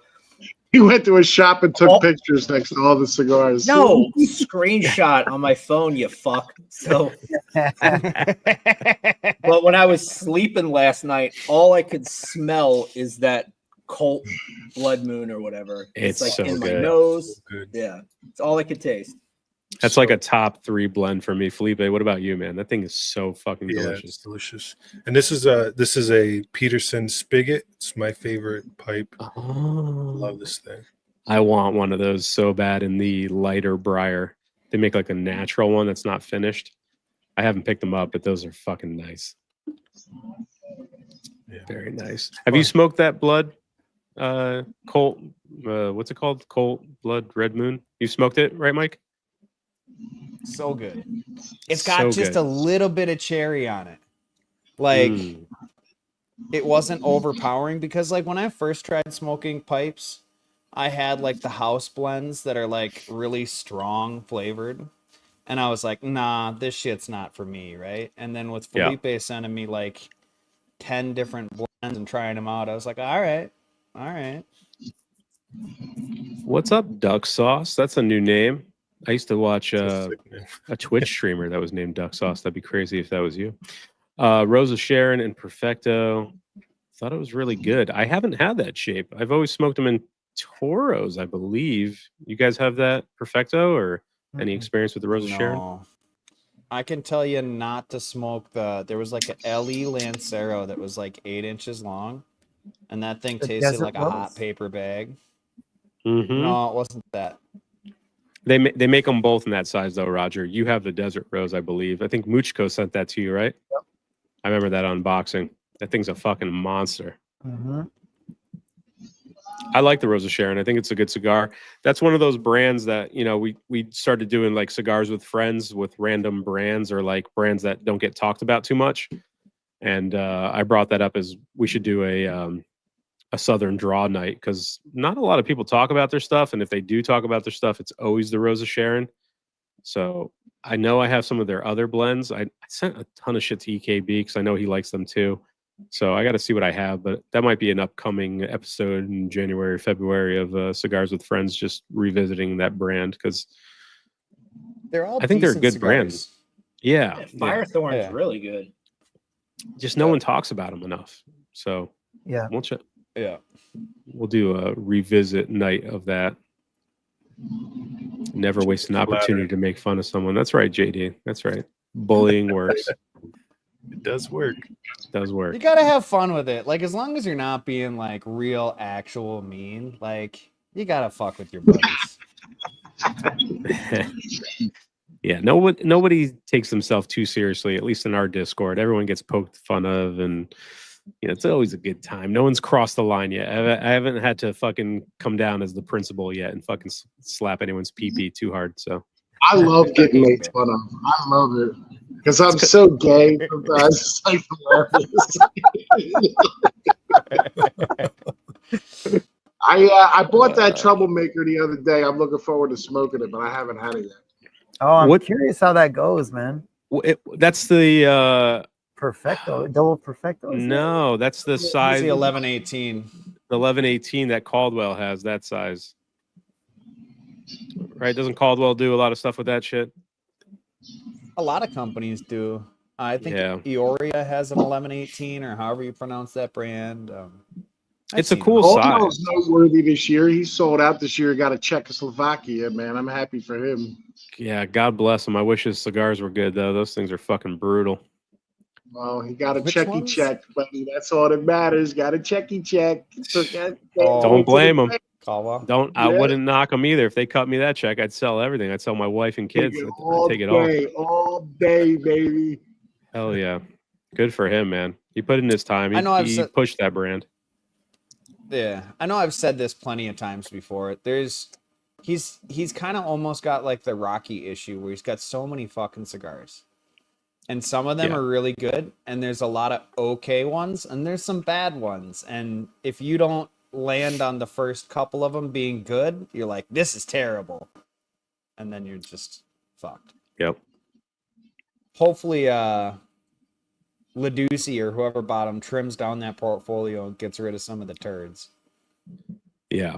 You went to a shop and took pictures next to all the cigars. No, screenshot on my phone, you fuck. So, but when I was sleeping last night, all I could smell is that Colt Blood Moon or whatever. It's like so in good. my nose. So good. Yeah, it's all I could taste. That's like a top 3 blend for me. Felipe, what about you, man? That thing is so fucking delicious. It's delicious. And this is a Peterson spigot. It's my favorite pipe. Oh, Love this thing. I want one of those so bad in the lighter briar. They make like a natural one that's not finished. I haven't picked them up, but those are fucking nice. Yeah. Very nice. Have you smoked that blood? Colt, what's it called? Colt Blood Red Moon. You smoked it, right, Mike? So good. It's got So just good. a little bit of cherry on it. Like it wasn't overpowering because like when I first tried smoking pipes, I had like the house blends that are like really strong flavored. And I was like, nah, this shit's not for me, right? And then with Felipe sending me like 10 different blends and trying them out, I was like, all right. What's up, Duck Sauce? That's a new name. I used to watch So sick, man. a Twitch streamer that was named Duck Sauce. That'd be crazy if that was you. Rosa Sharon and Perfecto. Thought it was really good. I haven't had that shape. I've always smoked them in Toros, I believe. You guys have that Perfecto or any experience with the Rosa Sharon? No. I can tell you not to smoke there was like a LE Lancero that was like 8 inches long, and that thing The tasted Desert like a Rose? hot paper bag. Mm-hmm. No, it wasn't that. They make them both in that size though, Roger. You have the Desert Rose, I believe. I think Muchko sent that to you, right? Yep. I remember that unboxing. That thing's a fucking monster. Mm-hmm. I like the Rosa Sharon. I think it's a good cigar. That's one of those brands that, you know, we started doing like cigars with friends with random brands or like brands that don't get talked about too much. And I brought that up as we should do a Southern Draw night because not a lot of people talk about their stuff. And if they do talk about their stuff, it's always the Rosa Sharon. So I know I have some of their other blends. I sent a ton of shit to EKB because I know he likes them too. So I got to see what I have, but that might be an upcoming episode in January, February of Cigars with Friends, just revisiting that brand because I think they're a good brand. Yeah. Firethorn is really good. Just no one talks about them enough. So Yeah. We'll do a revisit night of that. Never waste an opportunity to make fun of someone. That's right, JD. That's right. Bullying works. It does work. It does work. You gotta have fun with it. Like as long as you're not being like real, actual mean, like you gotta fuck with your buddies. Yeah, nobody takes themselves too seriously. At least in our Discord, everyone gets poked fun of, and you know it's always a good time. No one's crossed the line yet. I haven't had to fucking come down as the principal yet and fucking slap anyone's pee too hard. So I love getting made fun of. I love it because I'm so gay. Sometimes it's like hilarious. I bought that troublemaker the other day. I'm looking forward to smoking it, but I haven't had it yet. Oh, I'm curious how that goes, man. That's the Perfecto, double perfecto. no, that's the size. The 1118. The 1118 that Caldwell has that size. Right? Doesn't Caldwell do a lot of stuff with that shit? A lot of companies do. I think Yeah. Ioria has an 1118 or however you pronounce that brand. It's a cool Caldwell's size. noteworthy this year. He sold out this year. Got a Czechoslovakia, man. I'm happy for him. Yeah, God bless him. I wish his cigars were good though. Those things are fucking brutal. Well, he got a Which checky ones? check, buddy. That's all that matters. Got a checky check. Don't blame him. Caldwell. I wouldn't knock them either. If they cut me that check, I'd sell everything. I'd sell my wife and kids. I'd take it all day, baby. Hell yeah. Good for him, man. He put in his time. He pushed that brand. Yeah, I know I've said this plenty of times before. He's kind of almost got like the Rocky issue where he's got so many fucking cigars. And some of them are really good, and there's a lot of okay ones, and there's some bad ones. And if you don't land on the first couple of them being good, you're like, this is terrible. And then you're just fucked. Yep. Hopefully, Laducci or whoever bought him trims down that portfolio and gets rid of some of the turds. Yeah.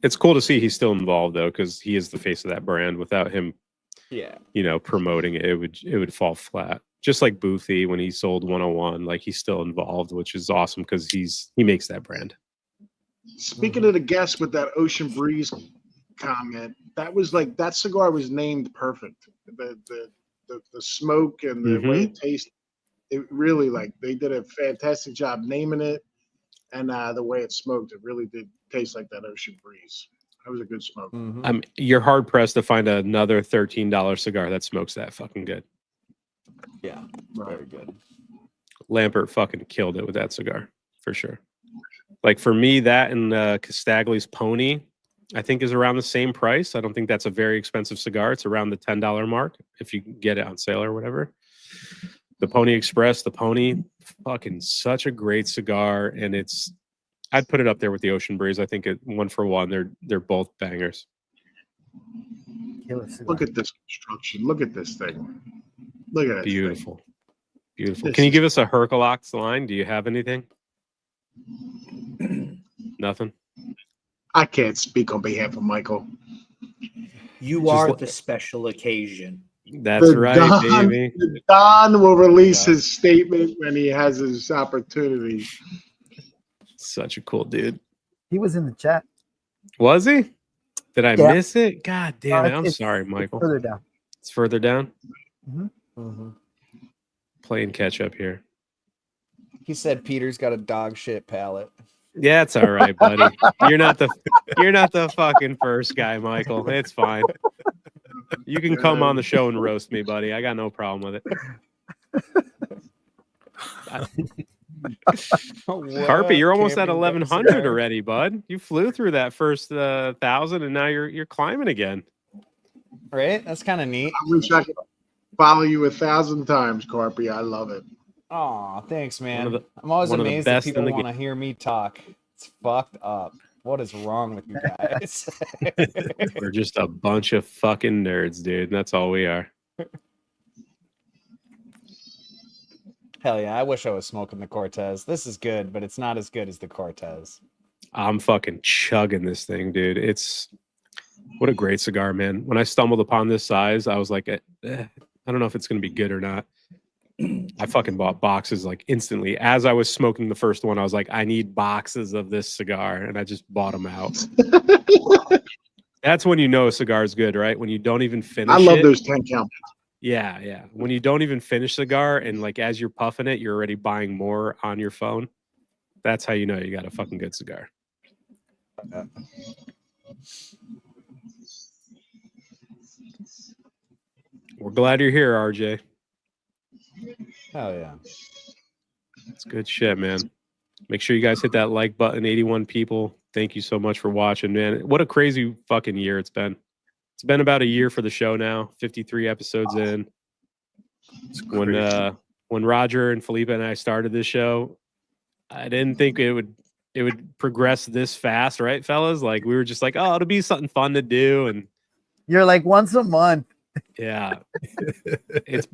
It's cool to see he's still involved though, because he is the face of that brand. Without him, promoting it, it would fall flat. Just like Boothie when he sold 101, like he's still involved, which is awesome because he makes that brand. Speaking of the guest with that Ocean Breeze comment, that was like that cigar was named perfect. The smoke and the way it tasted, it really like they did a fantastic job naming it, and the way it smoked, it really did taste like that Ocean Breeze. That was a good smoke. You're hard pressed to find another $13 cigar that smokes that fucking good. Yeah, very good. Lampert fucking killed it with that cigar for sure. Like for me, that and Castagli's Pony, I think is around the same price. I don't think that's a very expensive cigar. It's around the $10 mark if you can get it on sale or whatever. The Pony Express, the Pony, fucking such a great cigar, and I'd put it up there with the Ocean Breeze. I think one for one, they're both bangers. Look at this construction. Look at this thing. Look at it. Beautiful. Can you give us a Herculox line? Do you have anything? Nothing. I can't speak on behalf of Michael. You are the special occasion. That's right, baby. Don will release his statement when he has his opportunity. Such a cool dude. He was in the chat. Was he? Did I miss it? God damn it. I'm sorry, Michael. Further down. It's further down? Mm-hmm. Playing catch up here. He said Peter's got a dog shit palate. Yeah, it's all right, buddy. You're not the fucking first guy, Michael. It's fine. You can come on the show and roast me, buddy. I got no problem with it. Carpy, you're almost at 1,100 already, bud. You flew through that first 1,000, and now you're climbing again. Right? That's kind of neat. I wish I could follow you 1,000 times, Carpy. I love it. Oh, thanks, man. I'm always amazed that people want to hear me talk. It's fucked up. What is wrong with you guys? We're just a bunch of fucking nerds, dude. That's all we are. Hell yeah, I wish I was smoking the Cortez. This is good, but it's not as good as the Cortez. I'm fucking chugging this thing, dude. What a great cigar, man. When I stumbled upon this size, I was like, I don't know if it's going to be good or not. I fucking bought boxes like instantly. As I was smoking the first one, I was like, I need boxes of this cigar. And I just bought them out. That's when you know a cigar is good, right? When you don't even finish it. I love those 10 count. Yeah, yeah. When you don't even finish cigar and like as you're puffing it, you're already buying more on your phone. That's how you know you got a fucking good cigar. We're glad you're here, RJ. Hell yeah. It's good shit, man. Make sure you guys hit that like button. 81 people. Thank you so much for watching, man. What a crazy fucking year it's been. It's been about a year for the show now. 53 episodes in. When Roger and Felipe and I started this show, I didn't think it would progress this fast, right, fellas? Like we were just like, oh, it'll be something fun to do, and you're like once a month. Yeah, it's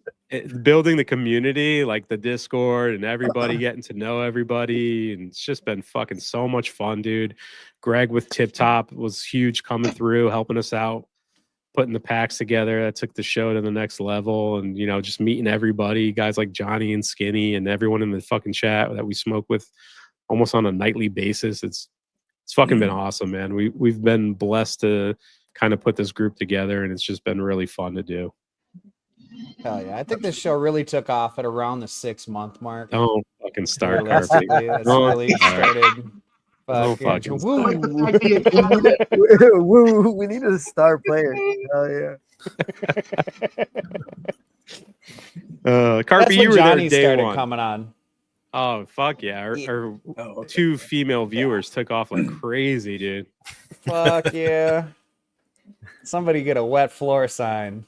building the community, like the Discord, and everybody getting to know everybody, and it's just been fucking so much fun, dude. Greg with Tip Top was huge, coming through, helping us out, putting the packs together. That took the show to the next level, and you know, just meeting everybody, guys like Johnny and Skinny, and everyone in the fucking chat that we smoke with almost on a nightly basis. It's fucking been awesome, man. We've been blessed to kind of put this group together, and it's just been really fun to do. Hell yeah. I think this show really took off at around the 6-month mark. Don't fucking start. Realistically, that's really started. Don't fucking Woo, we need a star player. Hell yeah. Carpy, you were Johnny there day started one. Coming on. Oh fuck yeah! Our two female viewers took off like crazy, dude. Fuck yeah! Somebody get a wet floor sign.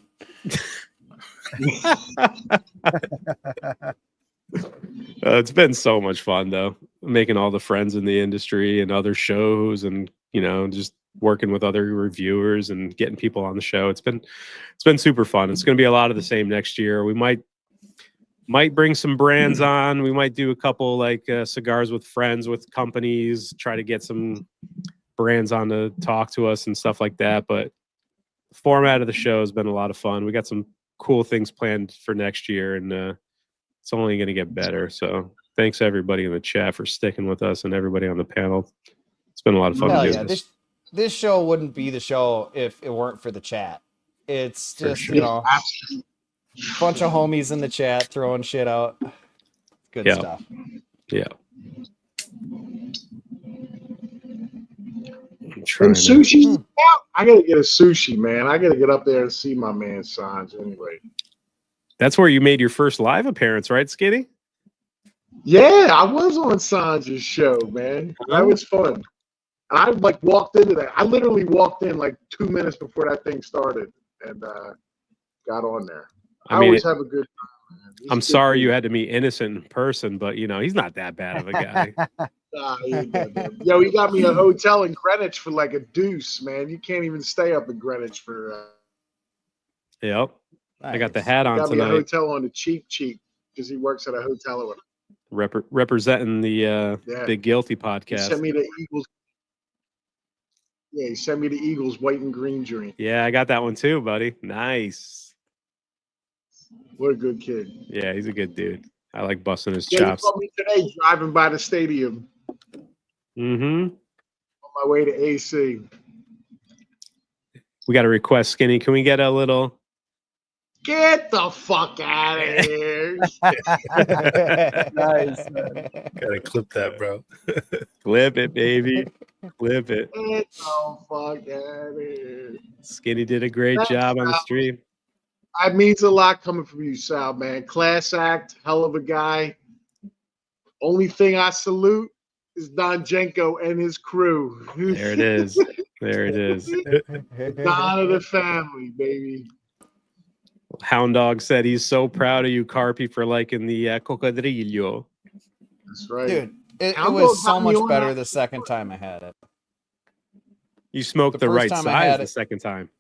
It's been so much fun though, making all the friends in the industry and other shows, and you know, just working with other reviewers and getting people on the show. It's been super fun. It's going to be a lot of the same next year. We might bring some brands on. We might do a couple like cigars with friends, with companies, try to get some brands on to talk to us and stuff like that. But the format of the show has been a lot of fun. We got some cool things planned for next year, and it's only going to get better. So thanks everybody in the chat for sticking with us, and everybody on the panel. It's been a lot of fun to do this. This show wouldn't be the show if it weren't for the chat. It's just, sure. you know, bunch of homies in the chat throwing shit out. Good stuff. Yeah. And sushi's out. I gotta get a sushi, man. I gotta get up there and see my man Sanj anyway. That's where you made your first live appearance, right, Skinny? Yeah, I was on Sanj's show, man. That was fun. And I like walked into that. I literally walked in like 2 minutes before that thing started and got on there. I mean, always have a good time, man. I'm sorry you had to meet Innocent in person, but you know, he's not that bad of a guy. Yo, he got me a hotel in Greenwich for like a deuce, man. You can't even stay up in Greenwich for Yep. Nice. I got the hat on got tonight. Me a hotel on the cheap because he works at a hotel. Representing the Big Guilty podcast. He sent me the Eagles. Yeah, he sent me the Eagles white and green drink. Yeah, I got that one too, buddy. Nice. What a good kid. Yeah, he's a good dude. I like busting his chops. He called me today driving by the stadium. Mm-hmm. On my way to AC. We got a request, Skinny. Can we get a little Get the fuck out of here. Nice, man. Gotta clip that, bro. Clip it, baby. Clip it. Get the fuck out of here. Skinny did a great Thanks, job on the Sal. stream. That means a lot coming from you, Sal, man. Class act, hell of a guy. Only thing I salute is Don Jenko and his crew. There it is. There it is. Don of the family, baby. Hound Dog said he's so proud of you, Carpy, for liking the cocodrillo. That's right. Dude, it How was about so how much you better and I- the second time I had it. You smoked The the, right first time I had size the it- second time.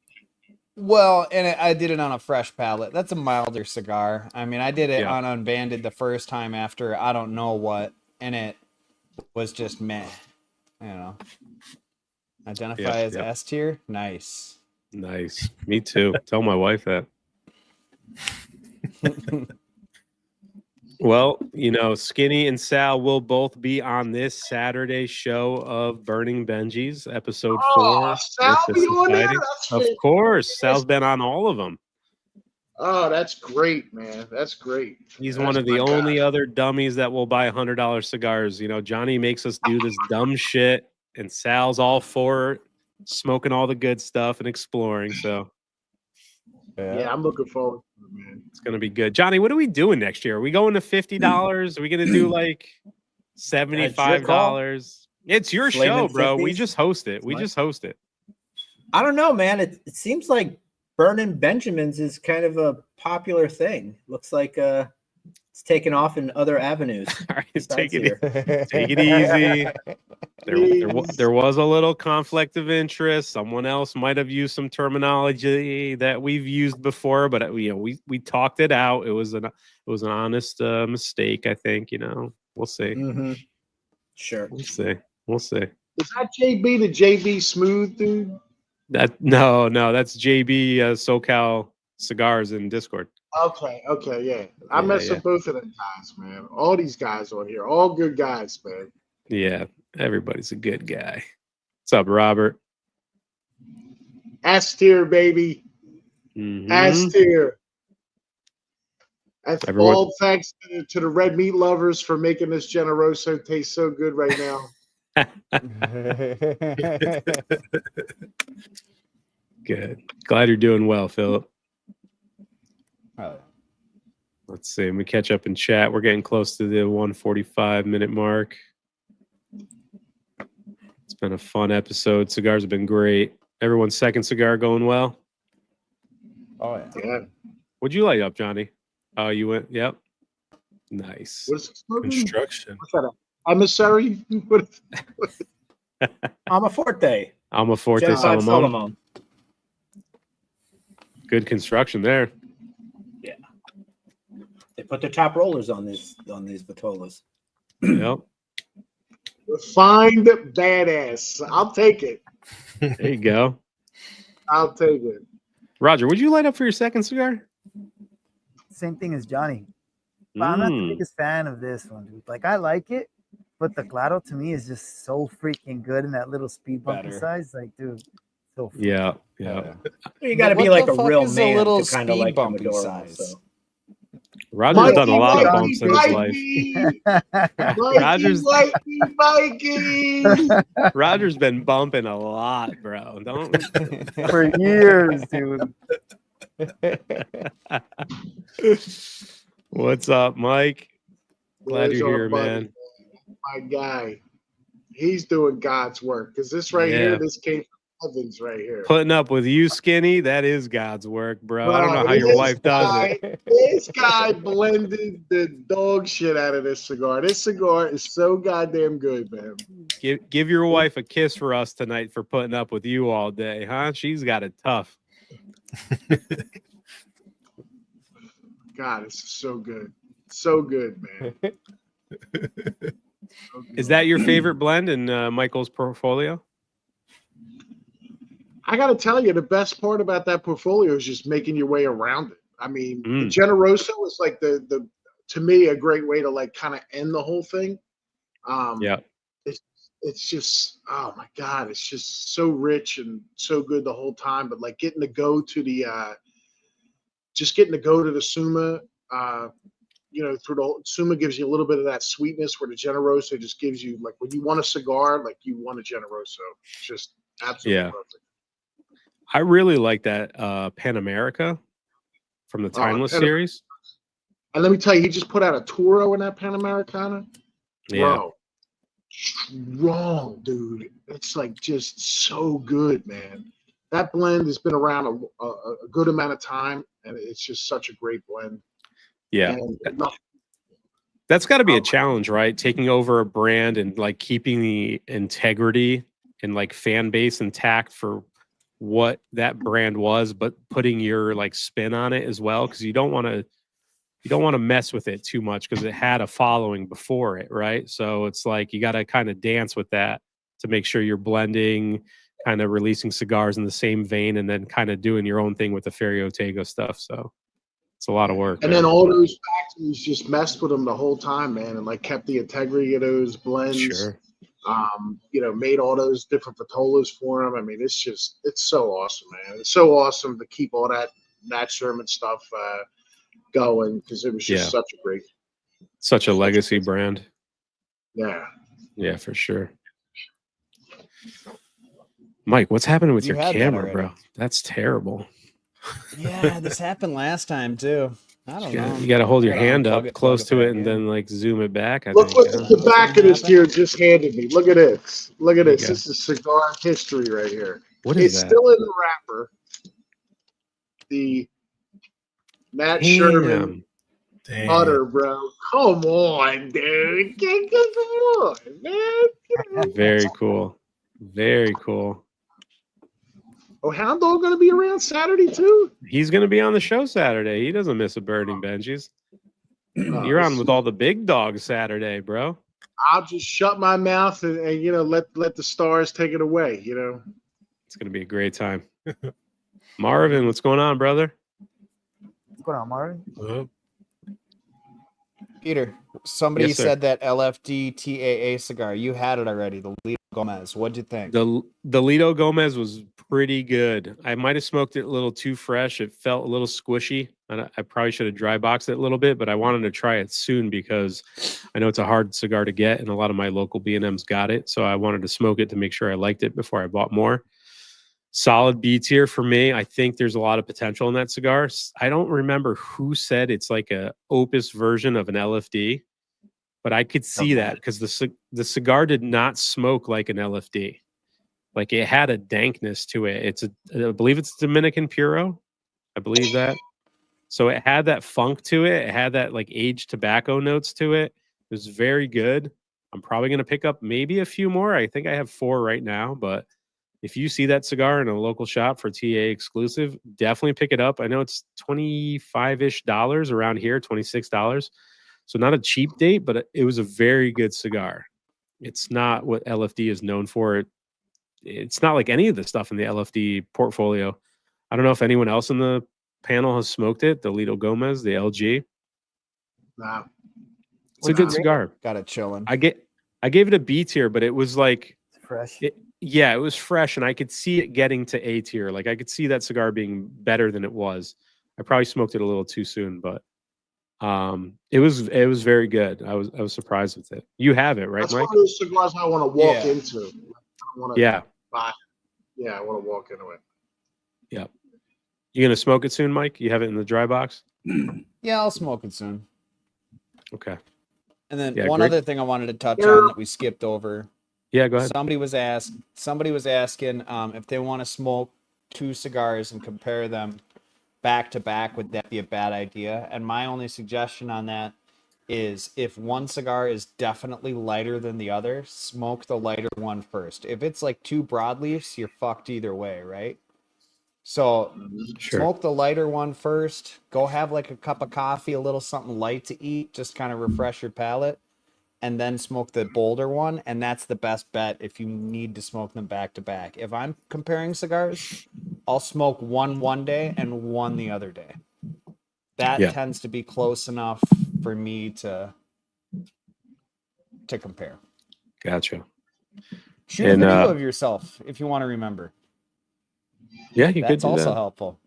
Well, and I did it on a fresh palate. That's a milder cigar. I mean, I did it Yeah. on Unbanded the first time after I don't know what, and it was just meh. You know, identify as yep. S tier. Nice. Nice. Me too. Tell my wife that. Well, you know, Skinny and Sal will both be on this Saturday show of Burning Benji's episode 4. Sal with be the on there? society. That's Of fantastic. course. Sal's been on all of them. Oh, that's great, man. That's great. He's That's one of the my guy. only other dummies that will buy $100 cigars. You know, Johnny makes us do this dumb shit, and Sal's all for it, smoking all the good stuff and exploring. So Yeah, I'm looking forward to it, man. it's gonna be good. Johnny, what are we doing next year? Are we going to $50? Are we gonna do like $75? It's your show, Flamin' bro. We 50s? just host it. We What? just host it. I don't know, man. It seems like burning Benjamins is kind of a popular thing. Looks like it's taken off in other avenues. All right, besides take it, here. take it easy. Please. There was a little conflict of interest. Someone else might have used some terminology that we've used before, but we talked it out. It was an honest mistake. I think we'll see. Mhm. Sure. We'll see. Is that JB the JB Smooth dude? No, that's JB SoCal Cigars in Discord. Okay, yeah. I mess Yeah. with both of them guys, man. All these guys on here, all good guys, man. Yeah, everybody's a good guy. What's up, Robert? S tier, baby. Mhm. S tier. That's Everyone- all thanks to the red meat lovers for making this Generoso taste so good right now. Good. Glad you're doing well, Philip. Oh, Let's see. Let me catch up in chat. We're getting close to the 145-minute mark. It's been a fun episode. Cigars have been great. Everyone's second cigar going well. oh yeah. Yeah. What'd you light up, Johnny? Oh, you went. Yep. Nice. What's it smoking? Construction. What's that? Emissary? What? I'm a Forte. Alma Forte Gen 5 Salomon. Solomon. Good construction there. They put their top rollers on these Vitolas. Yep. Refined badass. I'll take it. There you go. I'll take it. Roger, would you light up for your second cigar? Same thing as Johnny. But I'm not the Mm. biggest fan of this one, dude. Like, I like it, but the Claro to me is just so freaking good in that little speed bump Better. size. Like, dude, so Yeah. You got to But be what like the a fuck real is a man little to kind of speed like bumpy Commodore. size? So. Roger's done a lot of Mikey, bumps in his life. Mikey. Roger's been bumping a lot, bro. Don't. for years, dude. What's up, Mike? Glad Where's you're our here, buddy, man. My guy. He's doing God's work. Because this right Yeah. here, this came from heavens right here. Putting up with you, Skinny, that is God's work, bro. I don't know how your This wife does it. guy- This guy blended the dog shit out of this cigar. This cigar is so goddamn good, man. Give your wife a kiss for us tonight for putting up with you all day, huh? She's got it tough. God, it's so good. So good, man. So good. Is that your favorite blend in Michael's portfolio? I got to tell you, the best part about that portfolio is just making your way around it. I mean, the Mm. Generoso is like the to me a great way to like kind of end the whole thing. Yeah. It's just, oh my God, it's just so rich and so good the whole time. But like getting to go to the just getting to go to the Suma, through the Suma gives you a little bit of that sweetness, where the Generoso just gives you, like, when you want a cigar, like you want a Generoso. It's just absolutely perfect. I really like that Pan America from the Timeless series. And let me tell you, he just put out a Toro in that Pan Americana. Yeah. Bro, strong, dude. It's like just so good, man. That blend has been around a good amount of time, and it's just such a great blend. Yeah. That's got to be a challenge, right? Taking over a brand and like keeping the integrity and like fan base intact for what that brand was, but putting your like spin on it as well, because you don't want to mess with it too much, because it had a following before it, right? So it's like you got to kind of dance with that to make sure you're blending, kind of releasing cigars in the same vein, and then kind of doing your own thing with the Ferio Tego stuff. So it's a lot of work. And then all those factories just messed with them the whole time, man, and like kept the integrity of those blends. Sure. Made all those different Vitolas for them. I mean, it's so awesome, man. It's so awesome to keep all that Sherman stuff going, because it was just such a legacy brand. Yeah, for sure. Mike, what's happening with your camera, bro? That's terrible. Yeah, this happened last time too. I don't know. You got to hold your hand up close to it and then like zoom it back. Look what the back of this deer just handed me. Look at this. Look at this. This is cigar history right here. What is that? It's still in the wrapper. The Matt Sherman butter, bro. Come on, dude. Come on, man. Very cool. Very cool. Oh, Hound Dog going to be around Saturday too? He's going to be on the show Saturday. He doesn't miss a Burning Benji's. You're on with all the big dogs Saturday, bro. I'll just shut my mouth and let the stars take it away. It's going to be a great time. Marvin, what's going on, brother? What's going on, Marvin? Peter, somebody said that LFD TAA cigar. You had it already, the Lido Gomez. What'd you think? The Lido Gomez was pretty good. I might have smoked it a little too fresh. It felt a little squishy. I probably should have dry boxed it a little bit, but I wanted to try it soon because I know it's a hard cigar to get, and a lot of my local B&Ms got it. So I wanted to smoke it to make sure I liked it before I bought more. Solid B tier for me. I think there's a lot of potential in that cigar. I don't remember who said it's like a Opus version of an LFD, but I could see that because the cigar did not smoke like an LFD. Like it had a dankness to it. I believe it's Dominican Puro. I believe that. So it had that funk to it. It had that like aged tobacco notes to it. It was very good. I'm probably going to pick up maybe a few more. I think I have 4 right now, but if you see that cigar in a local shop for TA exclusive, definitely pick it up. I know it's $25-ish around here, $26. So not a cheap date, but it was a very good cigar. It's not what LFD is known for. It's not like any of the stuff in the LFD portfolio. I don't know if anyone else in the panel has smoked it. The Lido Gomez, the LG. Nah. It's a good cigar. Got it chilling. I gave it a B tier, but it was like fresh. It was fresh, and I could see it getting to A tier. Like I could see that cigar being better than it was. I probably smoked it a little too soon, but it was very good. I was surprised with it. You have it, right, That's Mike? one of those cigars I want to walk into. I want to buy. Yeah, I want to walk into it. Yeah. You gonna smoke it soon, Mike? You have it in the dry box? Yeah, I'll smoke it soon. Okay. And then one other thing I wanted to touch on that we skipped over. Yeah, go ahead. Somebody was asking if they want to smoke 2 cigars and compare them back to back, would that be a bad idea? And my only suggestion on that is if one cigar is definitely lighter than the other, smoke the lighter one first. If it's like 2 broadleafs, you're fucked either way, right? So smoke the lighter one first. Go have like a cup of coffee, a little something light to eat, just kind of refresh your palate. And then smoke the bolder one, and that's the best bet if you need to smoke them back to back. If I'm comparing cigars, I'll smoke one day and one the other day. That tends to be close enough for me to compare. Gotcha. Shoot a video of yourself if you want to remember. Yeah, you could do That's also that. helpful.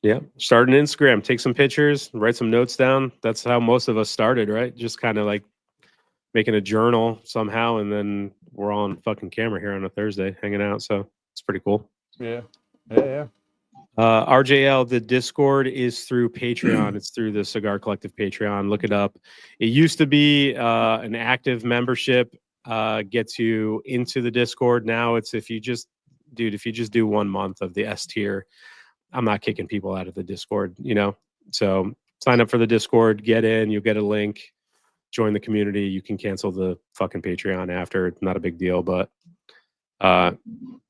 Yeah, start an Instagram, take some pictures, write some notes down. That's how most of us started, right? Just kind of like making a journal somehow, and then we're all on fucking camera here on a Thursday hanging out. So it's pretty cool. Yeah. Yeah. RJL, the Discord is through Patreon. It's through the Cigar Collective Patreon. Look it up. It used to be an active membership, gets you into the Discord. Now it's if you just do 1 month of the S tier, I'm not kicking people out of the Discord, you know? So sign up for the Discord, get in, you'll get a link, join the community. You can cancel the fucking Patreon after. It's not a big deal, but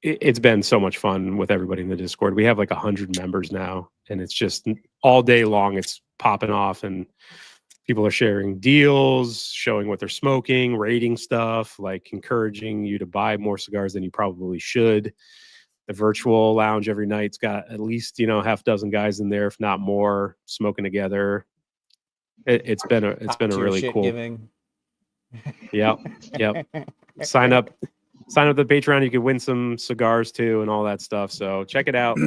it's been so much fun with everybody in the Discord. We have like 100 members now, and it's just all day long. It's popping off, and people are sharing deals, showing what they're smoking, rating stuff, like encouraging you to buy more cigars than you probably should. The virtual lounge every night's got at least, half dozen guys in there, if not more, smoking together. It's been a really cool. Giving. Yep. Sign up to the Patreon. You can win some cigars too and all that stuff. So check it out.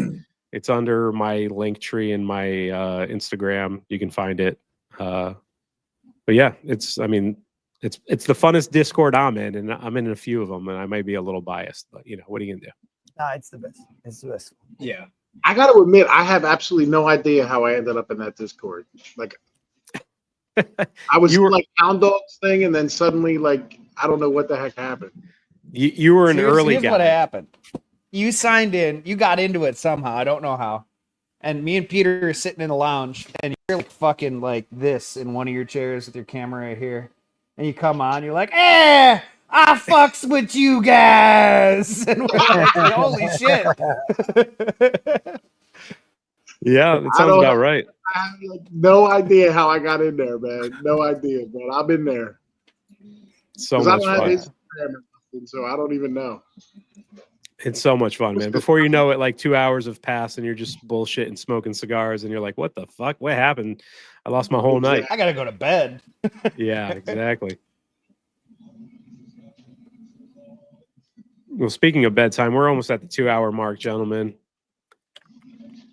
It's under my link tree in my Instagram. You can find it. But yeah, it's the funnest Discord I'm in, and I'm in a few of them, and I might be a little biased, but what are you gonna do? Nah, it's the best. It's the best. Yeah. I got to admit, I have absolutely no idea how I ended up in that Discord. Like, I was like Hound Dogs thing, and then suddenly, like, I don't know what the heck happened. You were an early here's guy. What happened. You signed in. You got into it somehow. I don't know how. And me and Peter are sitting in the lounge, and you're like fucking like this in one of your chairs with your camera right here. And you come on, you're like, I fucks with you guys. And we're like, holy shit. Yeah, that sounds about right. I have no idea how I got in there, man. No idea, but I'm in there. So much fun. So I don't even know. It's so much fun, man. Before you know it, like 2 hours have passed, and you're just bullshitting, smoking cigars, and you're like, "What the fuck? What happened? I lost my whole night. I gotta go to bed." Yeah, exactly. Well, speaking of bedtime, we're almost at the 2-hour mark, gentlemen.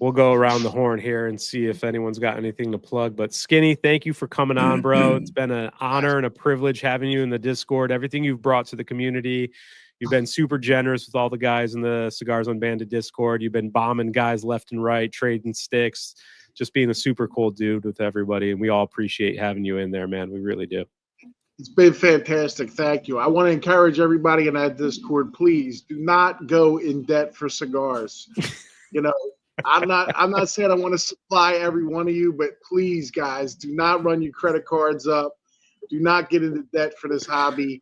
We'll go around the horn here and see if anyone's got anything to plug. But Skinny, thank you for coming on, bro. It's been an honor and a privilege having you in the Discord. Everything you've brought to the community. You've been super generous with all the guys in the Cigars Unbanded Discord. You've been bombing guys left and right, trading sticks, just being a super cool dude with everybody. And we all appreciate having you in there, man. We really do. It's been fantastic. Thank you. I want to encourage everybody in that Discord, please do not go in debt for cigars. I'm not saying I want to supply every one of you, but please, guys, do not run your credit cards up. Do not get into debt for this hobby.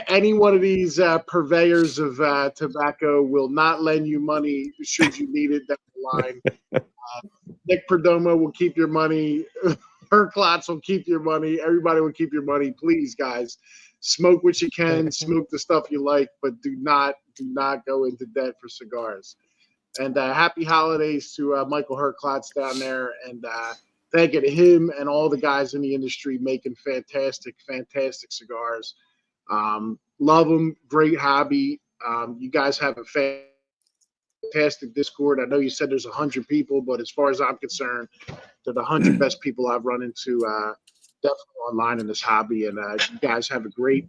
Any one of these purveyors of tobacco will not lend you money should you need it down the line. Nick Perdomo will keep your money. Herklotz will keep your money. Everybody will keep your money. Please, guys, smoke what you can. Smoke the stuff you like, but do not go into debt for cigars. And happy holidays to Michael Herklotz down there. And thank you to him and all the guys in the industry making fantastic cigars. Love them. Great hobby. You guys have a fantastic Discord. I know you said there's 100 people, but as far as I'm concerned, they're the 100 best people I've run into definitely online in this hobby. And you guys have a great,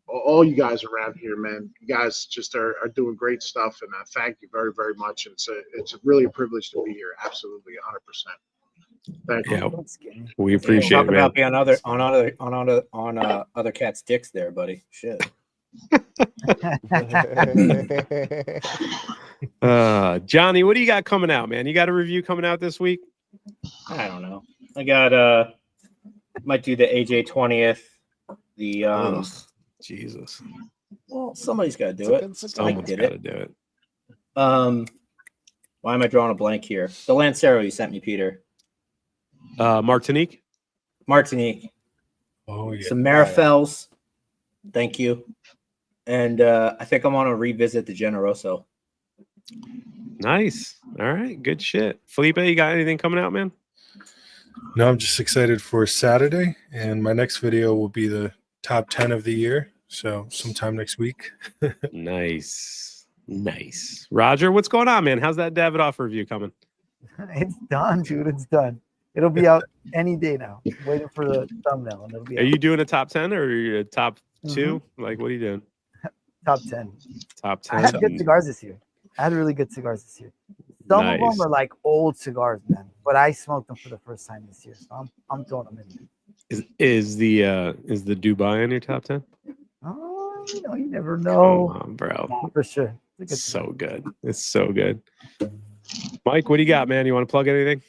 all you guys around here, man. You guys just are doing great stuff, and thank you very, very much. And it's really a privilege to be here. Absolutely, 100%. Thank you. Yeah, we appreciate it, man. About being on other cats' dicks there, buddy. Shit. Johnny, what do you got coming out, man? You got a review coming out this week? I don't know. I got might do the AJ 20th. The Jesus. Well, somebody's got to do it. Someone's got to do it. Why am I drawing a blank here? The Lancero you sent me, Peter. Martinique. Oh yeah. Some Marifels. Thank you. And I think I'm gonna revisit the Generoso. Nice. All right. Good shit. Felipe, you got anything coming out, man? No, I'm just excited for Saturday, and my next video will be the top 10 of the year. So sometime next week. Nice. Roger, what's going on, man? How's that Davidoff review coming? It's done, dude. It's done. It'll be out any day now. Waiting for the thumbnail, and it'll be Are out. you doing a top 10 or are you a top Mm-hmm. 2? Like, what are you doing? Top 10. Top I had 10. good cigars this year. I had really good cigars this year. Some of Nice. them are like old cigars, man. But I smoked them for the first time this year, so I'm throwing them in there. Is the Dubai in your top 10? Oh, you never Come know. on, bro. Nah, for sure. It's a good So cigar. good. It's so good. Mike, what do you got, man? You want to plug anything?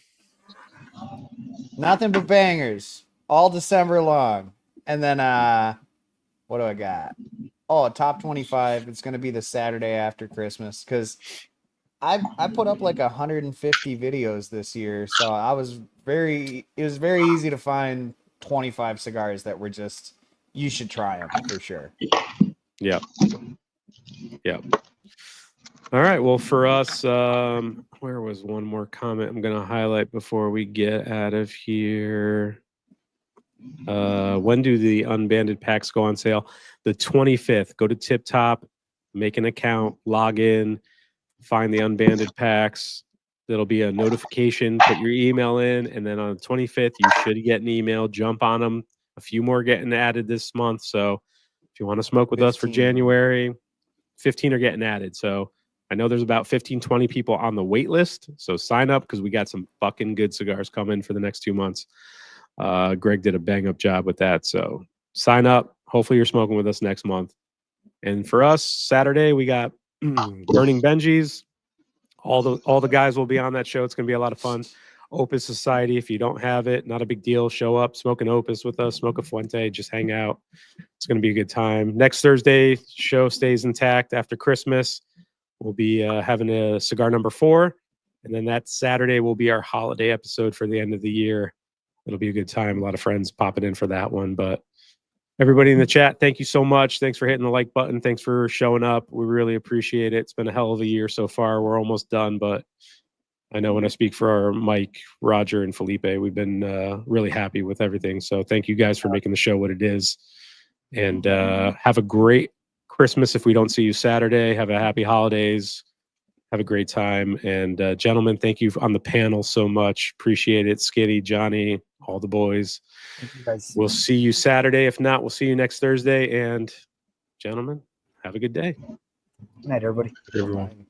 Nothing but bangers all December long. And then what do I got? Oh, top 25. It's gonna be the Saturday after Christmas because I put up like 150 videos this year, so it was very easy to find 25 cigars that were just you should try them for sure. Yep. All right. Well, for us, where was one more comment I'm going to highlight before we get out of here? When do the unbanded packs go on sale? The 25th. Go to Tip Top, make an account, log in, find the unbanded packs. There'll be a notification, put your email in, and then on the 25th, you should get an email. Jump on them. A few more getting added this month. So if you want to smoke with us for 15. January, 15 are getting added. So I know there's about 15, 20 people on the wait list. So sign up because we got some fucking good cigars coming for the next 2 months. Greg did a bang up job with that. So sign up. Hopefully you're smoking with us next month. And for us, Saturday, we got Burning Benjis. All the guys will be on that show. It's going to be a lot of fun. Opus Society, if you don't have it, not a big deal. Show up, smoke an Opus with us, smoke a Fuente, just hang out. It's going to be a good time. Next Thursday, show stays intact after Christmas. We'll be having a cigar number 4. And then that Saturday will be our holiday episode for the end of the year. It'll be a good time. A lot of friends popping in for that one. But everybody in the chat, thank you so much. Thanks for hitting the like button. Thanks for showing up. We really appreciate it. It's been a hell of a year so far. We're almost done, but I know when I speak for our Mike, Roger, and Felipe, we've been really happy with everything. So thank you guys for making the show what it is. And have a great Christmas if we don't see you Saturday. Have a happy holidays. Have a great time. And gentlemen, thank you on the panel so much. Appreciate it. Skinny, Johnny, all the boys. Thank you guys. We'll see you Saturday. If not, we'll see you next Thursday. And gentlemen, have a good day. Good night, everybody. Everyone.